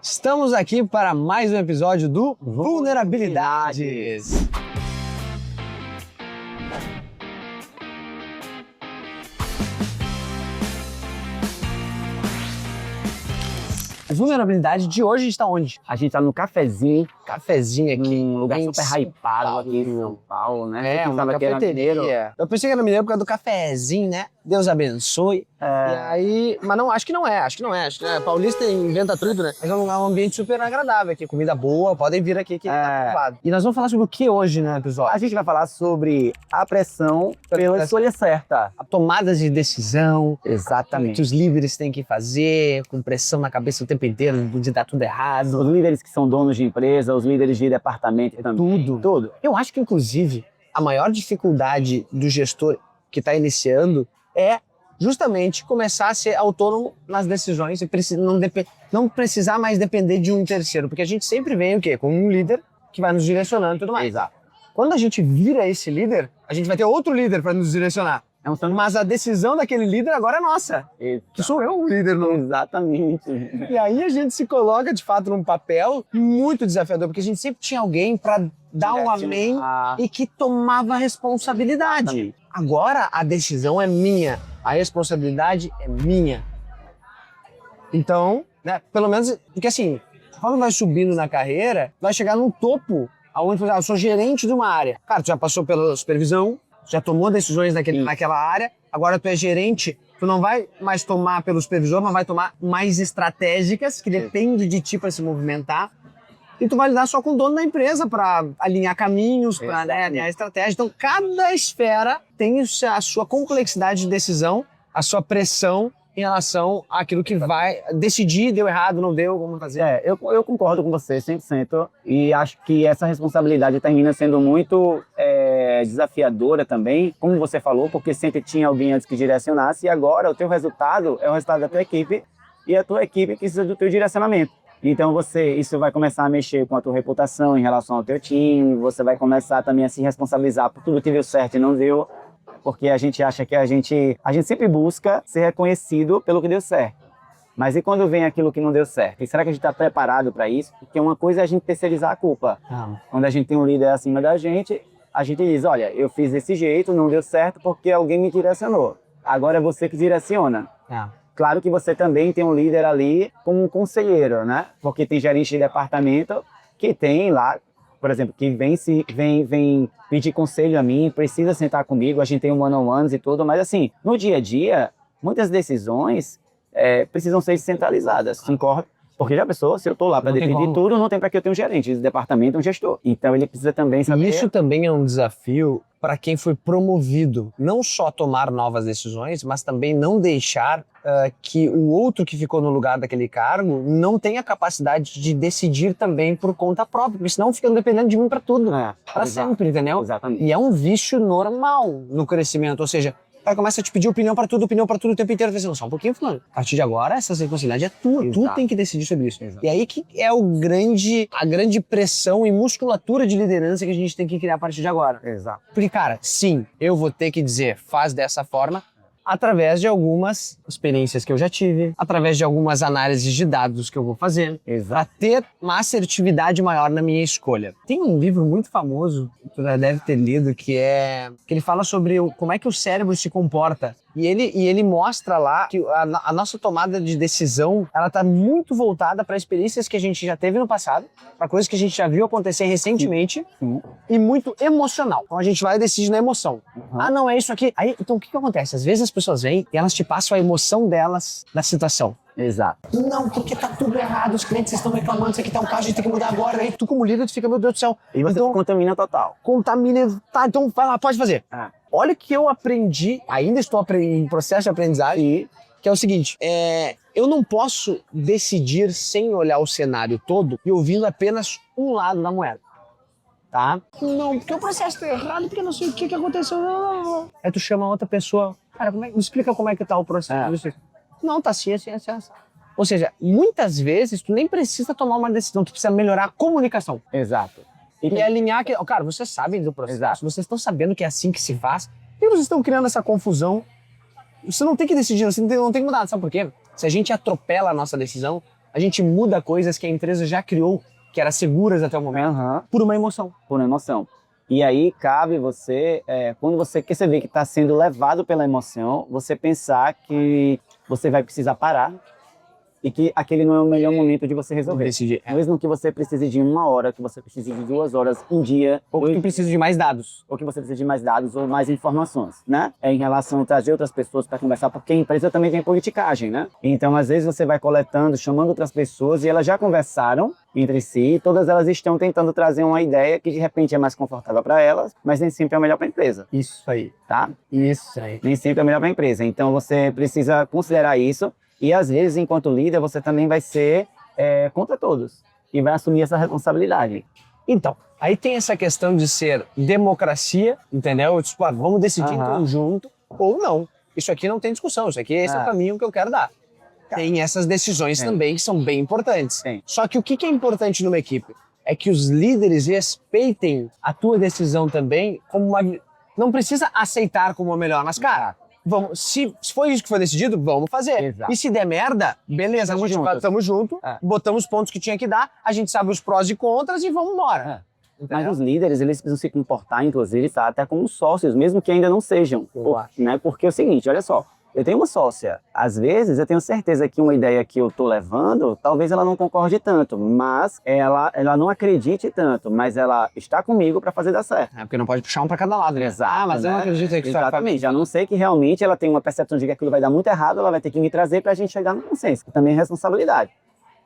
Estamos aqui para mais um episódio do Vulnerabilidades. Vulnerabilidade de hoje, a gente está onde? A gente tá no cafezinho, Cafezinho aqui. um lugar em super São hypado Paulo. aqui em São Paulo, né? É, Eu uma pensava que era mineiro. cafeteria. Eu pensei que era mineiro por causa do cafezinho, né? Deus abençoe. E aí, mas não, acho que não é. Acho que paulista inventa tudo, né? Mas é um ambiente super agradável aqui, comida boa, podem vir aqui que tá aprovado. E nós vamos falar sobre o que hoje, né, episódio? A gente vai falar sobre a pressão pela escolha certa. A tomada de decisão, que Exatamente. os líderes têm que fazer, com pressão na cabeça o tempo inteiro, de dar tudo errado. Os líderes que são donos de empresa, os líderes de departamento também. Tudo. Eu acho que, inclusive, a maior dificuldade do gestor que está iniciando é justamente começar a ser autônomo nas decisões e não precisar mais depender de um terceiro. Porque a gente sempre vem o quê? Com um líder que vai nos direcionando e tudo mais. Exato. Quando a gente vira esse líder, a gente vai ter outro líder para nos direcionar. Mas a decisão daquele líder agora é nossa. Que sou eu o líder, não? Exatamente. E aí a gente se coloca, de fato, num papel muito desafiador, porque a gente sempre tinha alguém para dar um amém e que tomava responsabilidade. Exatamente. Agora a decisão é minha, a responsabilidade é minha. Então, né, pelo menos, porque assim, quando vai subindo na carreira, vai chegar num topo, onde eu sou gerente de uma área. Cara, tu já passou pela supervisão, já tomou decisões naquela área, agora tu é gerente, tu não vai mais tomar pelo supervisor, mas vai tomar mais estratégicas, que depende de ti para se movimentar, e tu vai lidar só com o dono da empresa para alinhar caminhos, para alinhar estratégia. Então, cada esfera tem a sua complexidade de decisão, a sua pressão em relação àquilo que vai decidir, deu errado, não deu, vamos fazer. Eu concordo com você 100% e acho que essa responsabilidade termina sendo muito desafiadora também, como você falou, porque sempre tinha alguém antes que direcionasse e agora o teu resultado é o resultado da tua equipe e a tua equipe precisa do teu direcionamento. Então isso vai começar a mexer com a tua reputação em relação ao teu time, você vai começar também a se responsabilizar por tudo que deu certo e não deu, porque a gente acha que a gente sempre busca ser reconhecido pelo que deu certo. Mas e quando vem aquilo que não deu certo? E será que a gente está preparado para isso? Porque uma coisa é a gente terceirizar a culpa. Quando a gente tem um líder acima da gente, a gente diz, olha, eu fiz desse jeito, não deu certo porque alguém me direcionou. Agora é você que direciona. Claro que você também tem um líder ali como um conselheiro, né? Porque tem gerente de departamento que tem lá, por exemplo, que vem pedir conselho a mim, precisa sentar comigo, a gente tem um one-on-ones e tudo, mas assim, no dia a dia, muitas decisões precisam ser descentralizadas, concordo? Porque já pensou, se eu estou lá para decidir tudo, não tem para que eu tenha um gerente de departamento, um gestor. Então ele precisa também saber... E isso também é um desafio para quem foi promovido, não só tomar novas decisões, mas também não deixar que o outro que ficou no lugar daquele cargo não tenha capacidade de decidir também por conta própria, porque senão fica dependendo de mim para tudo, para sempre, entendeu? Exatamente. E é um vício normal no crescimento, ou seja, o cara começa a te pedir opinião para tudo o tempo inteiro, você não, só um pouquinho, fulano. A partir de agora, essa responsabilidade é tua, tu tem que decidir sobre isso. Exato. E aí que é a grande pressão e musculatura de liderança que a gente tem que criar a partir de agora. Exato. Porque, cara, sim, eu vou ter que dizer, faz dessa forma, através de algumas experiências que eu já tive, através de algumas análises de dados que eu vou fazer, para ter uma assertividade maior na minha escolha. Tem um livro muito famoso, que tu já deve ter lido, que ele fala sobre como é que o cérebro se comporta. E ele mostra lá que a nossa tomada de decisão, ela tá muito voltada para experiências que a gente já teve no passado, para coisas que a gente já viu acontecer recentemente, e muito emocional. Então a gente vai decidir na emoção. Ah, não, é isso aqui. Aí, então o que acontece? Às vezes as pessoas vêm e elas te passam a emoção delas da situação. Exato. Não, porque tá tudo errado, os clientes estão reclamando, isso aqui tá um caso, a gente tem que mudar agora. Aí tu como líder, tu fica, meu Deus do céu. E você então, contamina total. Contamina, tá, então vai lá, pode fazer. Olha o que eu aprendi, ainda estou em processo de aprendizagem, que é o seguinte, eu não posso decidir sem olhar o cenário todo e ouvindo apenas um lado da moeda, tá? Não, porque o processo tá errado, porque não sei o que aconteceu. Aí tu chama outra pessoa, cara, me explica como é que tá o processo. Não, tá assim. Ou seja, muitas vezes tu nem precisa tomar uma decisão, tu precisa melhorar a comunicação. Exato. E alinhar que, cara, vocês sabem do processo, vocês estão sabendo que é assim que se faz, e vocês estão criando essa confusão. Você não tem que decidir, você não tem que mudar, sabe por quê? Se a gente atropela a nossa decisão, A gente muda coisas que a empresa já criou, que eram seguras até o momento, por uma emoção. Por uma emoção. E aí cabe você, quando você vê que está sendo levado pela emoção, você pensar que você vai precisar parar e que aquele não é o melhor momento de você resolver. Decidir. Mesmo que você precise de 1 hora, que você precise de 2 horas, um dia, Ou que tu precisa de mais dados. ou que você precisa de mais dados ou mais informações, né? Em relação a trazer outras pessoas para conversar, porque a empresa também tem politicagem, né? Então, às vezes, você vai coletando, chamando outras pessoas e elas já conversaram entre si, e todas elas estão tentando trazer uma ideia que, de repente, é mais confortável para elas, mas nem sempre é o melhor para a empresa, Isso aí. tá? Isso aí. Nem sempre é o melhor para a empresa. Então, você precisa considerar isso e, às vezes, enquanto líder, você também vai ser contra todos e vai assumir essa responsabilidade. Então, aí tem essa questão de ser democracia, entendeu? Tipo, vamos decidir em conjunto ou não. Isso aqui não tem discussão, isso aqui esse é o caminho que eu quero dar. Tem essas decisões também que são bem importantes. Tem. Só que o que é importante numa equipe? É que os líderes respeitem a tua decisão também como uma... Não precisa aceitar como a melhor, mas, cara, vamos, se foi isso que foi decidido, vamos fazer. Exato. E se der merda, beleza, tamo junto, botamos os pontos que tinha que dar, a gente sabe os prós e contras e vamos embora. Mas os líderes, eles precisam se comportar, inclusive, tá, até como sócios, mesmo que ainda não sejam. Né? Porque é o seguinte, olha só, eu tenho uma sócia. Às vezes, eu tenho certeza que uma ideia que eu tô levando, talvez ela não concorde tanto, mas ela não acredite tanto, mas ela está comigo para fazer dar certo. É porque não pode puxar um para cada lado, né? Exato, mas eu não né? acredito que isso Exatamente. Já não sei que realmente ela tem uma percepção de que aquilo vai dar muito errado, ela vai ter que me trazer para a gente chegar no consenso, que também é responsabilidade.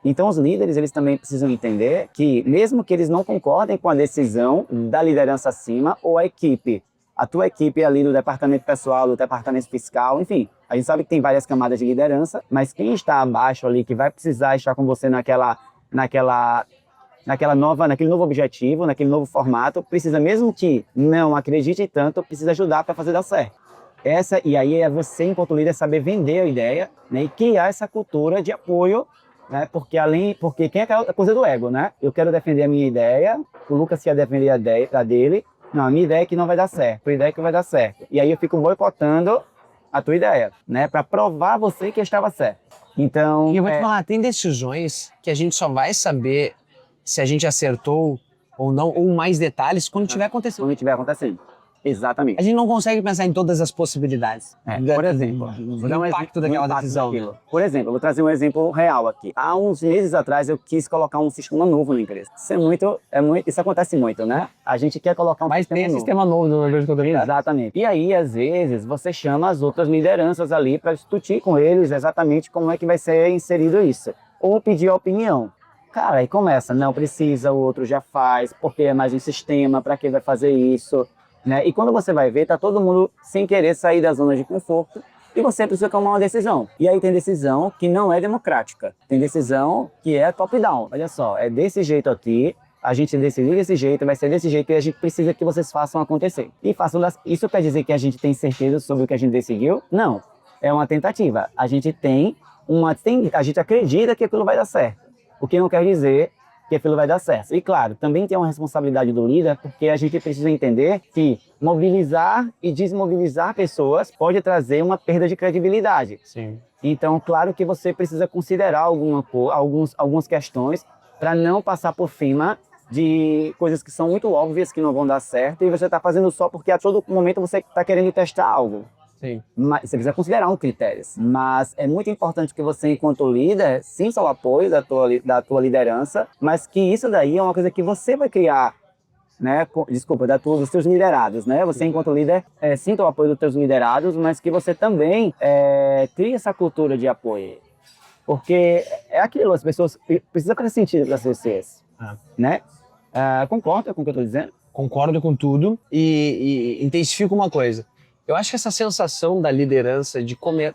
Então, os líderes, eles também precisam entender que, mesmo que eles não concordem com a decisão da liderança acima ou a tua equipe ali do departamento pessoal, do departamento fiscal, enfim, a gente sabe que tem várias camadas de liderança, mas quem está abaixo ali, que vai precisar estar com você naquele novo objetivo, naquele novo formato, precisa, mesmo que não acredite tanto, precisa ajudar para fazer dar certo. E aí é você, enquanto líder, saber vender a ideia, né, e criar essa cultura de apoio, né, porque quem é aquela coisa do ego, né? Eu quero defender a minha ideia, o Lucas quer defender a ideia dele, não, a minha ideia é que não vai dar certo, a tua ideia é que vai dar certo. E aí eu fico boicotando a tua ideia, né, para provar a você que estava certo. Então, e eu vou te falar, tem decisões que a gente só vai saber se a gente acertou ou não, ou mais detalhes, quando tiver acontecendo. Quando tiver acontecendo. Exatamente. A gente não consegue pensar em todas as possibilidades. Por exemplo, vou dar um impacto daquela decisão. Por exemplo, eu vou trazer um exemplo real aqui. Há uns meses atrás eu quis colocar um sistema novo na empresa. Isso acontece muito, né? A gente quer colocar Mas tem sistema novo no empresa de contabilidade. Exatamente. E aí, às vezes, você chama as outras lideranças ali para discutir com eles exatamente como é que vai ser inserido isso. Ou pedir a opinião. Cara, aí começa, não precisa, o outro já faz, porque é mais um sistema, para que vai fazer isso? Né? E quando você vai ver, tá todo mundo sem querer sair da zona de conforto e você precisa tomar uma decisão. E aí tem decisão que não é democrática, tem decisão que é top-down. Olha só, é desse jeito aqui, a gente decidiu desse jeito, vai ser desse jeito e a gente precisa que vocês façam acontecer. E isso quer dizer que a gente tem certeza sobre o que a gente decidiu? Não, é uma tentativa. A gente acredita que aquilo vai dar certo, o que não quer dizer que aquilo vai dar certo. E claro, também tem uma responsabilidade do líder, porque a gente precisa entender que mobilizar e desmobilizar pessoas pode trazer uma perda de credibilidade. Sim. Então, claro que você precisa considerar algumas questões para não passar por cima de coisas que são muito óbvias, que não vão dar certo, e você está fazendo só porque a todo momento você está querendo testar algo. Sim. Mas você precisa considerar um critério. Mas é muito importante que você, enquanto líder, sinta o apoio da tua liderança, mas que isso daí é uma coisa que você vai criar, né? Dos teus liderados, né? Você, enquanto líder, sinta o apoio dos teus liderados, mas que você também crie essa cultura de apoio. Porque é aquilo, as pessoas precisam fazer sentido para vocês, né? Concorda com o que eu estou dizendo? Concordo com tudo e intensifico uma coisa. Eu acho que essa sensação da liderança,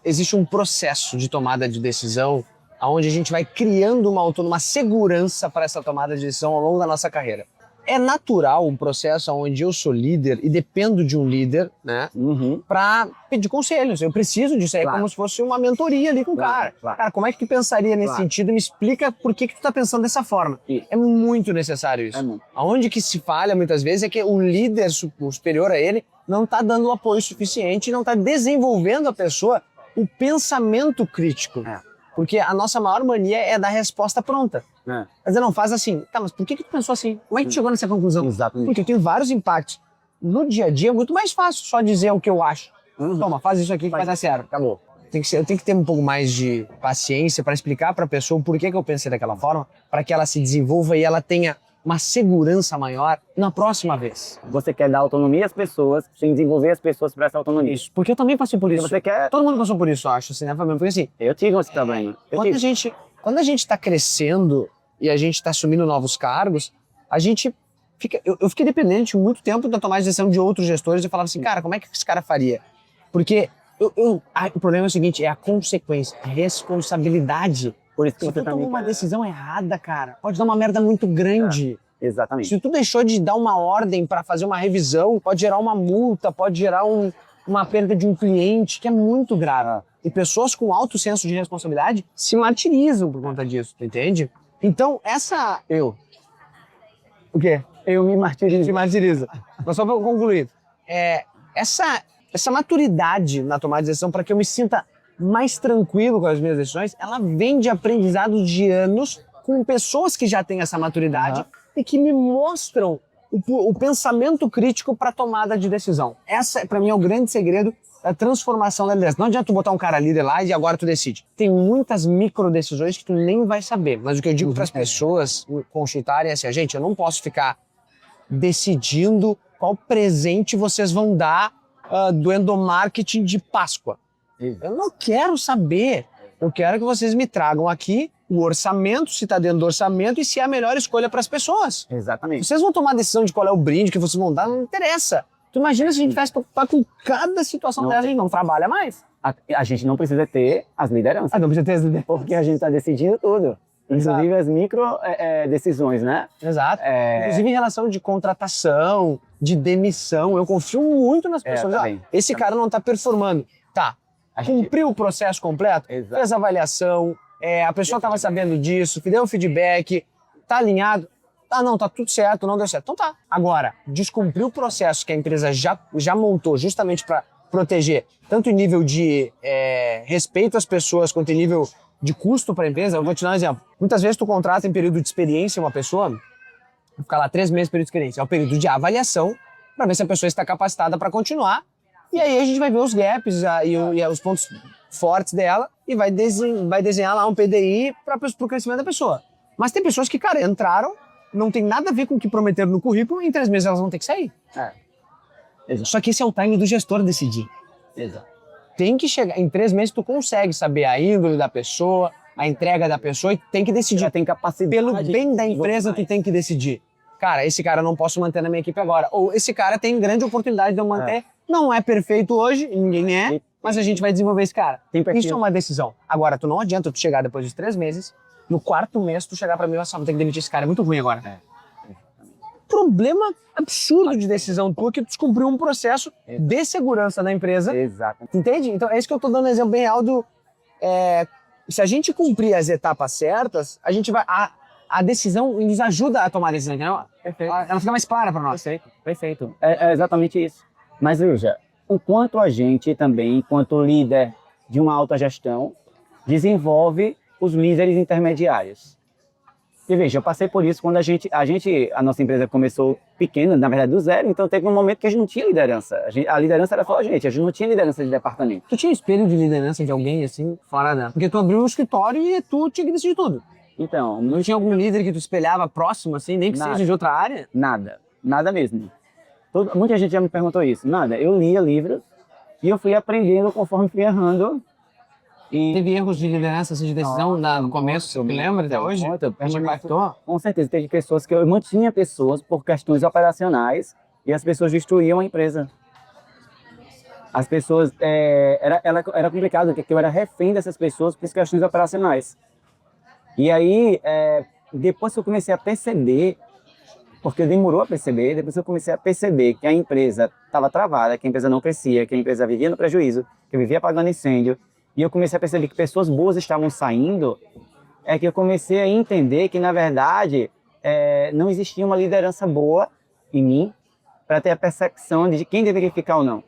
existe um processo de tomada de decisão onde a gente vai criando uma segurança para essa tomada de decisão ao longo da nossa carreira. É natural um processo onde eu sou líder e dependo de um líder, né, para pedir conselhos. Eu preciso disso, é como se fosse uma mentoria ali com o cara. Cara, como é que tu pensaria nesse sentido? Me explica por que tu tá pensando dessa forma. É muito necessário isso. Aonde que se falha muitas vezes é que o líder superior a ele não está dando o apoio suficiente, não está desenvolvendo a pessoa o pensamento crítico. Porque a nossa maior mania é dar resposta pronta. É. Quer dizer, não, faz assim. Tá, mas por que tu pensou assim? Como é que tu chegou nessa conclusão? Exatamente. Porque eu tenho vários impactos. No dia a dia é muito mais fácil só dizer o que eu acho. Toma, faz isso aqui que vai dar certo. Acabou. Eu tenho que ter um pouco mais de paciência para explicar para a pessoa o porquê que eu pensei daquela forma, para que ela se desenvolva e ela tenha uma segurança maior na próxima vez. Você quer dar autonomia às pessoas, sem desenvolver as pessoas para essa autonomia. Isso, porque eu também passei por isso. Você quer... Todo mundo passou por isso, eu acho, assim, né, Fabiano? Porque assim, Eu tive esse problema. quando a gente está crescendo e a gente está assumindo novos cargos, a gente fica... Eu fiquei dependente muito tempo da tomada de decisão de outros gestores e falava assim, cara, como é que esse cara faria? Porque o problema é o seguinte, é a consequência, a responsabilidade. Por isso que Se você tu também tomou uma quer. decisão errada, cara, pode dar uma merda muito grande. Exatamente. Se tu deixou de dar uma ordem para fazer uma revisão, pode gerar uma multa, pode gerar uma perda de um cliente, que é muito grave. E pessoas com alto senso de responsabilidade se martirizam por conta disso, tu entende? Então, O quê? Eu me martirizo. Se martiriza. Mas só para concluir, essa maturidade na tomada de decisão para que eu me sinta mais tranquilo com as minhas decisões, ela vem de aprendizado de anos com pessoas que já têm essa maturidade e que me mostram o pensamento crítico para tomada de decisão. Essa, para mim, é o grande segredo da transformação da liderança. Não adianta tu botar um cara líder lá e agora tu decide. Tem muitas micro decisões que tu nem vai saber. Mas o que eu digo para as pessoas consultarem é assim, gente, eu não posso ficar decidindo qual presente vocês vão dar do endomarketing de Páscoa. Eu não quero saber. Eu quero que vocês me tragam aqui o orçamento, se está dentro do orçamento e se é a melhor escolha para as pessoas. Exatamente. Vocês vão tomar a decisão de qual é o brinde que vocês vão dar, não interessa. Tu imagina se a gente tivesse que preocupar com cada situação dessa, a gente não trabalha mais. A gente não precisa ter as lideranças. Não precisa ter as lideranças. Porque a gente está decidindo tudo. Inclusive as micro decisões, né? Exato. Inclusive em relação de contratação, de demissão, eu confio muito nas pessoas. Esse cara não está performando. Tá, cumpriu o processo completo, fez a avaliação, a pessoa estava sabendo disso, deu o feedback, tá alinhado. Ah, não, tá tudo certo, não deu certo. Então tá. Agora, descumpriu o processo que a empresa já montou justamente para proteger, tanto em nível de respeito às pessoas, quanto em nível de custo para a empresa. Eu vou te dar um exemplo. Muitas vezes tu contrata em período de experiência uma pessoa, ficar lá 3 meses de período de experiência. É o período de avaliação, para ver se a pessoa está capacitada para continuar. E aí a gente vai ver os gaps e os pontos fortes dela e vai desenhar lá um PDI para o crescimento da pessoa. Mas tem pessoas que, cara, entraram, não tem nada a ver com o que prometeram no currículo e em 3 meses elas vão ter que sair. Só que esse é o time do gestor decidir. Exato. Tem que chegar, em 3 meses tu consegue saber a índole da pessoa, a entrega da pessoa e tem que decidir. Já tem capacidade. Pelo bem da empresa tu tem que decidir. Cara, esse cara eu não posso manter na minha equipe agora. Ou esse cara tem grande oportunidade de eu manter. Não é perfeito hoje, ninguém é, mas a gente vai desenvolver esse cara. Isso é uma decisão. Agora, tu não adianta tu chegar depois de 3 meses, no 4º mês tu chegar pra mim e falar, vou ter que demitir esse cara, é muito ruim agora. Problema absurdo de decisão tua que tu descobriu um processo de segurança da empresa. Exato. Entende? Então é isso que eu tô dando um exemplo bem real do... se a gente cumprir as etapas certas, a gente vai... A decisão nos ajuda a tomar a decisão, entendeu? Perfeito. Ela fica mais clara para nós. Perfeito. É exatamente isso. Mas, Ilja, o quanto a gente também, enquanto líder de uma alta gestão, desenvolve os líderes intermediários. E veja, eu passei por isso quando a nossa empresa começou pequena, na verdade do zero, então teve um momento que a gente não tinha liderança. A liderança era só a gente não tinha liderança de departamento. Tu tinha espelho de liderança de alguém, assim, fora da... Porque tu abriu um escritório e tu tinha que decidir tudo. Então, não tinha algum líder que tu espelhava próximo, assim, nem que seja de outra área? Nada mesmo. Muita gente já me perguntou isso. Nada, eu lia livros e eu fui aprendendo conforme fui errando. E... Teve erros de liderança, assim, de decisão no começo, você lembra até hoje? Com certeza, teve pessoas que eu mantinha pessoas por questões operacionais e as pessoas destruíam a empresa. As pessoas, era complicado, porque eu era refém dessas pessoas por questões operacionais. E aí, depois que eu comecei a perceber, porque demorou a perceber, depois eu comecei a perceber que a empresa estava travada, que a empresa não crescia, que a empresa vivia no prejuízo, que vivia apagando incêndio, e eu comecei a perceber que pessoas boas estavam saindo, é que eu comecei a entender que, na verdade, não existia uma liderança boa em mim para ter a percepção de quem deveria ficar ou não.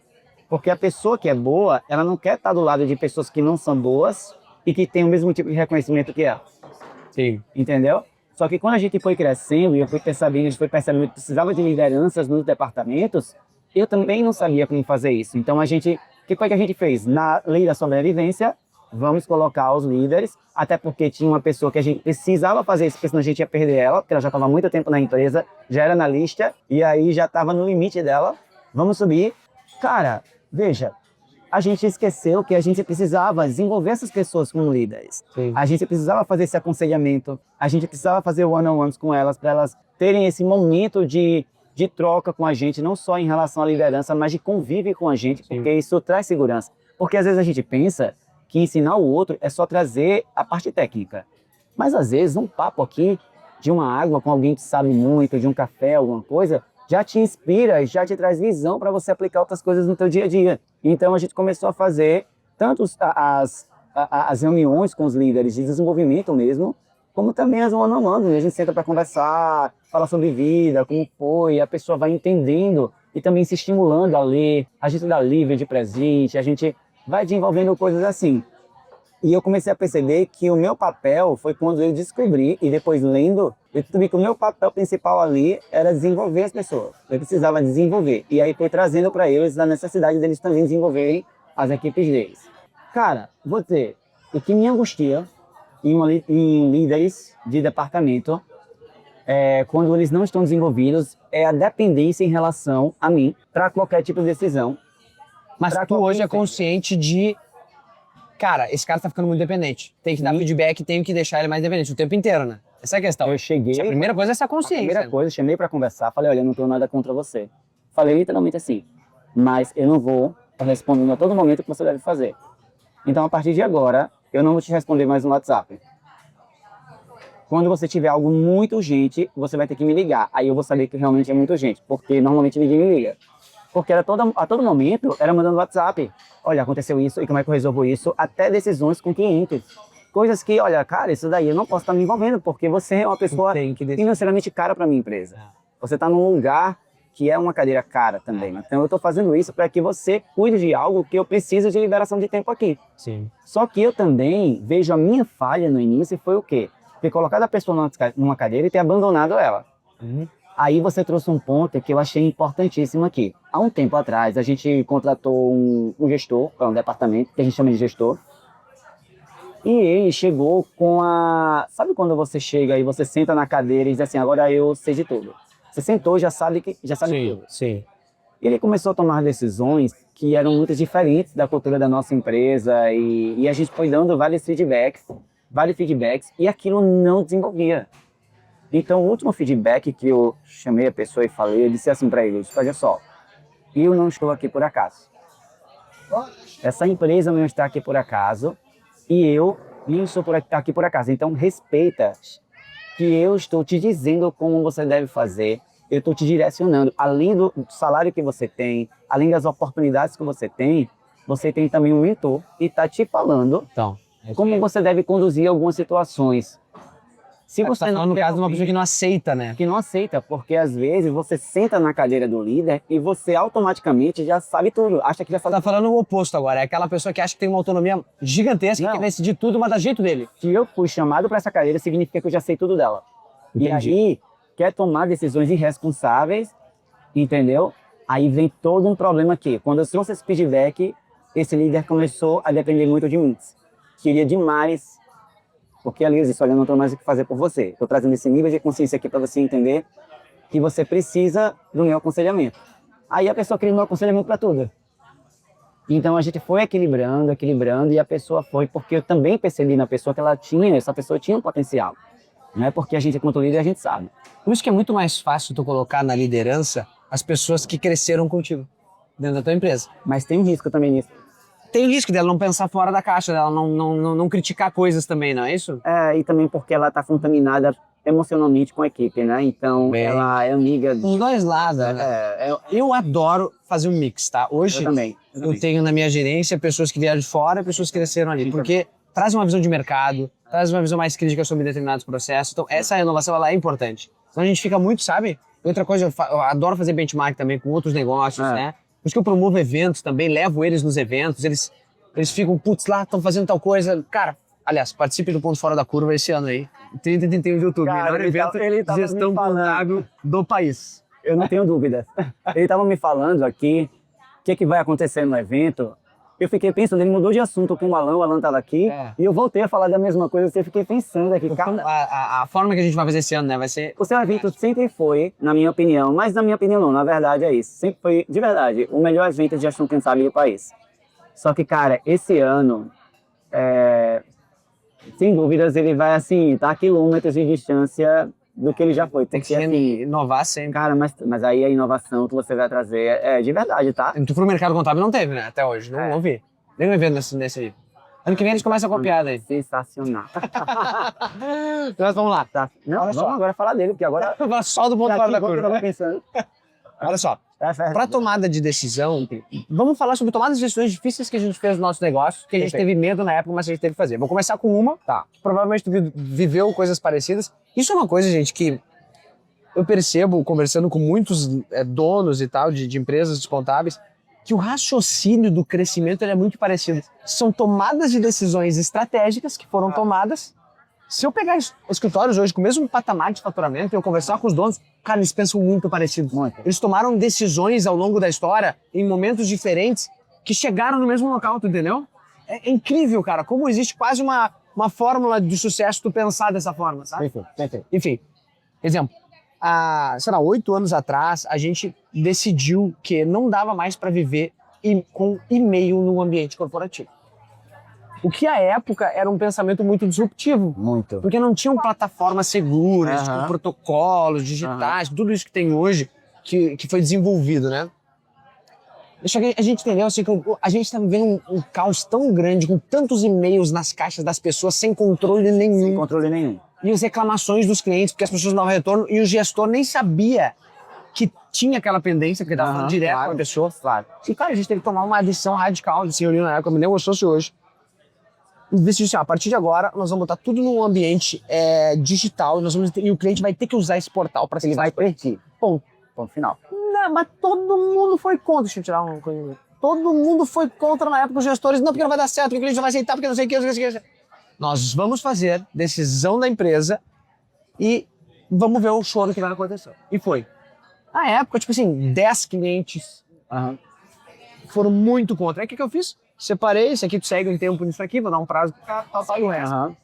Porque a pessoa que é boa, ela não quer estar do lado de pessoas que não são boas e que tem o mesmo tipo de reconhecimento que ela. Sim. Entendeu? Só que quando a gente foi crescendo e eu fui percebendo, a gente foi percebendo que precisava de lideranças nos departamentos, eu também não sabia como fazer isso. Então o que foi que a gente fez? Na lei da sobrevivência, vamos colocar os líderes, até porque tinha uma pessoa que a gente precisava fazer isso, porque senão a gente ia perder ela, porque ela já estava há muito tempo na empresa, já era analista, e aí já estava no limite dela. Vamos subir. Cara, veja, a gente esqueceu que a gente precisava desenvolver essas pessoas como líderes. Sim. A gente precisava fazer esse aconselhamento, a gente precisava fazer one-on-ones com elas, para elas terem esse momento de troca com a gente, não só em relação à liderança, mas de convívio com a gente, porque isso traz segurança. Porque às vezes a gente pensa que ensinar o outro é só trazer a parte técnica. Mas às vezes um papo aqui de uma água com alguém que sabe muito, de um café, alguma coisa, já te inspira, já te traz visão para você aplicar outras coisas no teu dia a dia. Então a gente começou a fazer tanto as reuniões com os líderes de desenvolvimento mesmo, como também as one-on-ones. A gente senta para conversar, falar sobre vida, como foi, a pessoa vai entendendo e também se estimulando a ler. A gente dá livro de presente, a gente vai desenvolvendo coisas assim. E eu comecei a perceber que o meu papel foi quando eu descobri, e depois lendo, eu descobri que o meu papel principal ali era desenvolver as pessoas. Eu precisava desenvolver. E aí foi trazendo para eles a necessidade deles também desenvolverem as equipes deles. Cara, vou dizer, o que me angustia em líderes de departamento, quando eles não estão desenvolvidos, é a dependência em relação a mim para qualquer tipo de decisão. Mas tu hoje é consciente de... Cara, esse cara tá ficando muito dependente. Tem que dar feedback, tenho que deixar ele mais dependente o tempo inteiro, né? Essa é a questão. Eu cheguei... A primeira coisa é essa consciência. A primeira coisa, chamei para conversar, falei, olha, eu não tenho nada contra você. Falei literalmente assim, mas eu não vou respondendo a todo momento o que você deve fazer. Então, a partir de agora, eu não vou te responder mais no WhatsApp. Quando você tiver algo muito urgente, você vai ter que me ligar. Aí eu vou saber que realmente é muito urgente, porque normalmente ninguém me liga. Porque a todo momento era mandando WhatsApp. Olha, aconteceu isso, e como é que eu resolvo isso? Até decisões com clientes. Coisas que, olha, cara, isso daí eu não posso estar me envolvendo, porque você é uma pessoa financeiramente cara para minha empresa. Você está num lugar que é uma cadeira cara também. Então eu estou fazendo isso para que você cuide de algo que eu preciso de liberação de tempo aqui. Sim. Só que eu também vejo a minha falha no início foi o quê? Ter colocado a pessoa numa cadeira e ter abandonado ela. Aí você trouxe um ponto que eu achei importantíssimo aqui. Há um tempo atrás, a gente contratou um gestor para um departamento, que a gente chama de gestor. E ele chegou com a... Sabe quando você chega e você senta na cadeira e diz assim, agora eu sei de tudo. Você sentou, já sabe tudo. Sim. Ele começou a tomar decisões que eram muito diferentes da cultura da nossa empresa e a gente foi dando vários feedbacks e aquilo não desenvolvia. Então, o último feedback que eu chamei a pessoa e falei, eu disse assim para ele, olha só, eu não estou aqui por acaso. Essa empresa não está aqui por acaso e eu não estou aqui por acaso. Então, respeita que eu estou te dizendo como você deve fazer, eu estou te direcionando. Além do salário que você tem, além das oportunidades que você tem também um mentor e está te falando como você deve conduzir algumas situações. Se você tá falando no caso de uma pessoa que não aceita, né? Que não aceita, porque às vezes você senta na cadeira do líder e você automaticamente já sabe tudo, acha que já sabe. Tá falando o oposto agora, é aquela pessoa que acha que tem uma autonomia gigantesca e que vai decidir tudo, mas da jeito dele. Se eu fui chamado para essa cadeira, significa que eu já sei tudo dela. Entendi. E aí, quer tomar decisões irresponsáveis, entendeu? Aí vem todo um problema aqui. Quando eu trouxe esse feedback, esse líder começou a depender muito de mim. Queria demais. Porque ali disse, olha, eu não tenho mais o que fazer por você. Estou trazendo esse nível de consciência aqui para você entender que você precisa do meu aconselhamento. Aí a pessoa queria o meu aconselhamento para tudo. Então a gente foi equilibrando, e a pessoa foi, porque eu também percebi na pessoa que essa pessoa tinha um potencial. Não é porque a gente, enquanto líder, a gente sabe. Por isso que é muito mais fácil tu colocar na liderança as pessoas que cresceram contigo, dentro da tua empresa. Mas tem um risco também nisso. Tem o risco dela não pensar fora da caixa, dela não criticar coisas também, não é isso? E também porque ela está contaminada emocionalmente com a equipe, né? Então, ela é amiga... Dos dois lados, né? Eu adoro fazer um mix, tá? Hoje, eu tenho na minha gerência pessoas que vieram de fora e pessoas que cresceram ali, porque traz uma visão de mercado, traz uma visão mais crítica sobre determinados processos. Então, essa renovação, ela é importante. Então, a gente fica muito, sabe? Outra coisa, eu adoro fazer benchmark também com outros negócios, né? Por isso que eu promovo eventos também, levo eles nos eventos, eles ficam, putz, lá estão fazendo tal coisa. Cara, Aliás, participe do Ponto Fora da Curva esse ano aí. 30 do YouTube, Cara, melhor evento ele de tava gestão me falando. contábil do país. Eu não tenho dúvida. Ele estava me falando aqui o que vai acontecer no evento. Eu fiquei pensando, ele mudou de assunto com o Alan estava aqui, e eu voltei a falar da mesma coisa, eu fiquei pensando aqui, cara, A forma que a gente vai fazer esse ano, né, vai ser... o seu evento sempre foi, na minha opinião, mas na minha opinião não, na verdade é isso, sempre foi, de verdade, o melhor evento de gestão contábil do país. Só que, cara, esse ano, sem dúvidas, ele vai, assim, estar a quilômetros de distância do que ele já foi. Tem que Porque, assim, inovar sempre. cara, mas aí a inovação que você vai trazer é de verdade, tá? Tu pro mercado contábil não teve, né, até hoje. Não vi. Nenhum evento nesse... Ano que vem eles começam a copiar daí. Sensacional. Mas vamos lá. Tá. Não, Olha só. vamos agora falar dele, porque agora... Só do Ponto Fora da eu Curva. tava pensando. Olha só. Para Para tomada de decisão, vamos falar sobre tomadas de decisões difíceis que a gente fez no nosso negócio, que a gente teve medo na época, mas a gente teve que fazer. Vou começar com uma, tá? Provavelmente tu viveu coisas parecidas. Isso é uma coisa, gente, que eu percebo, conversando com muitos donos e tal, de empresas contábeis, que o raciocínio do crescimento ele é muito parecido. São tomadas de decisões estratégicas que foram tomadas. Se eu pegar escritórios hoje com o mesmo patamar de faturamento e eu conversar com os donos, cara, eles pensam muito parecido. Muito. Eles tomaram decisões ao longo da história, em momentos diferentes, que chegaram no mesmo local, tu entendeu? É incrível, cara, como existe quase uma fórmula de sucesso tu pensar dessa forma, sabe? Perfeito. Enfim, exemplo, há, sei lá, 8 anos atrás, a gente decidiu que não dava mais para viver com e-mail no ambiente corporativo. O que à época era um pensamento muito disruptivo. Muito. Porque não tinham plataformas seguras, com protocolos digitais, tudo isso que tem hoje, que foi desenvolvido, né? Deixa a gente entender assim, que a gente está vivendo um caos tão grande, com tantos e-mails nas caixas das pessoas, sem controle nenhum. Sem controle nenhum. E as reclamações dos clientes, porque as pessoas não davam retorno, e o gestor nem sabia que tinha aquela pendência, porque estava falando direto com a pessoa. Claro. E, cara, a gente teve que tomar uma decisão radical, de senhorio na época, me nem gostou se hoje. Decidiu assim, a partir de agora, nós vamos botar tudo num ambiente digital, e o cliente vai ter que usar esse portal para Ele vai perder. Ponto final. Não, mas todo mundo foi contra. Deixa eu tirar uma coisa. Todo mundo foi contra na época, os gestores, não, porque não vai dar certo, porque o cliente não vai aceitar, porque não sei o que. Nós vamos fazer decisão da empresa e vamos ver o choro que vai acontecer. E foi. Na época, tipo assim, 10 clientes foram muito contra. Aí o que eu fiz? Separei, esse aqui tu segue um tempo nisso aqui, vou dar um prazo pro cara, tal, e o resto.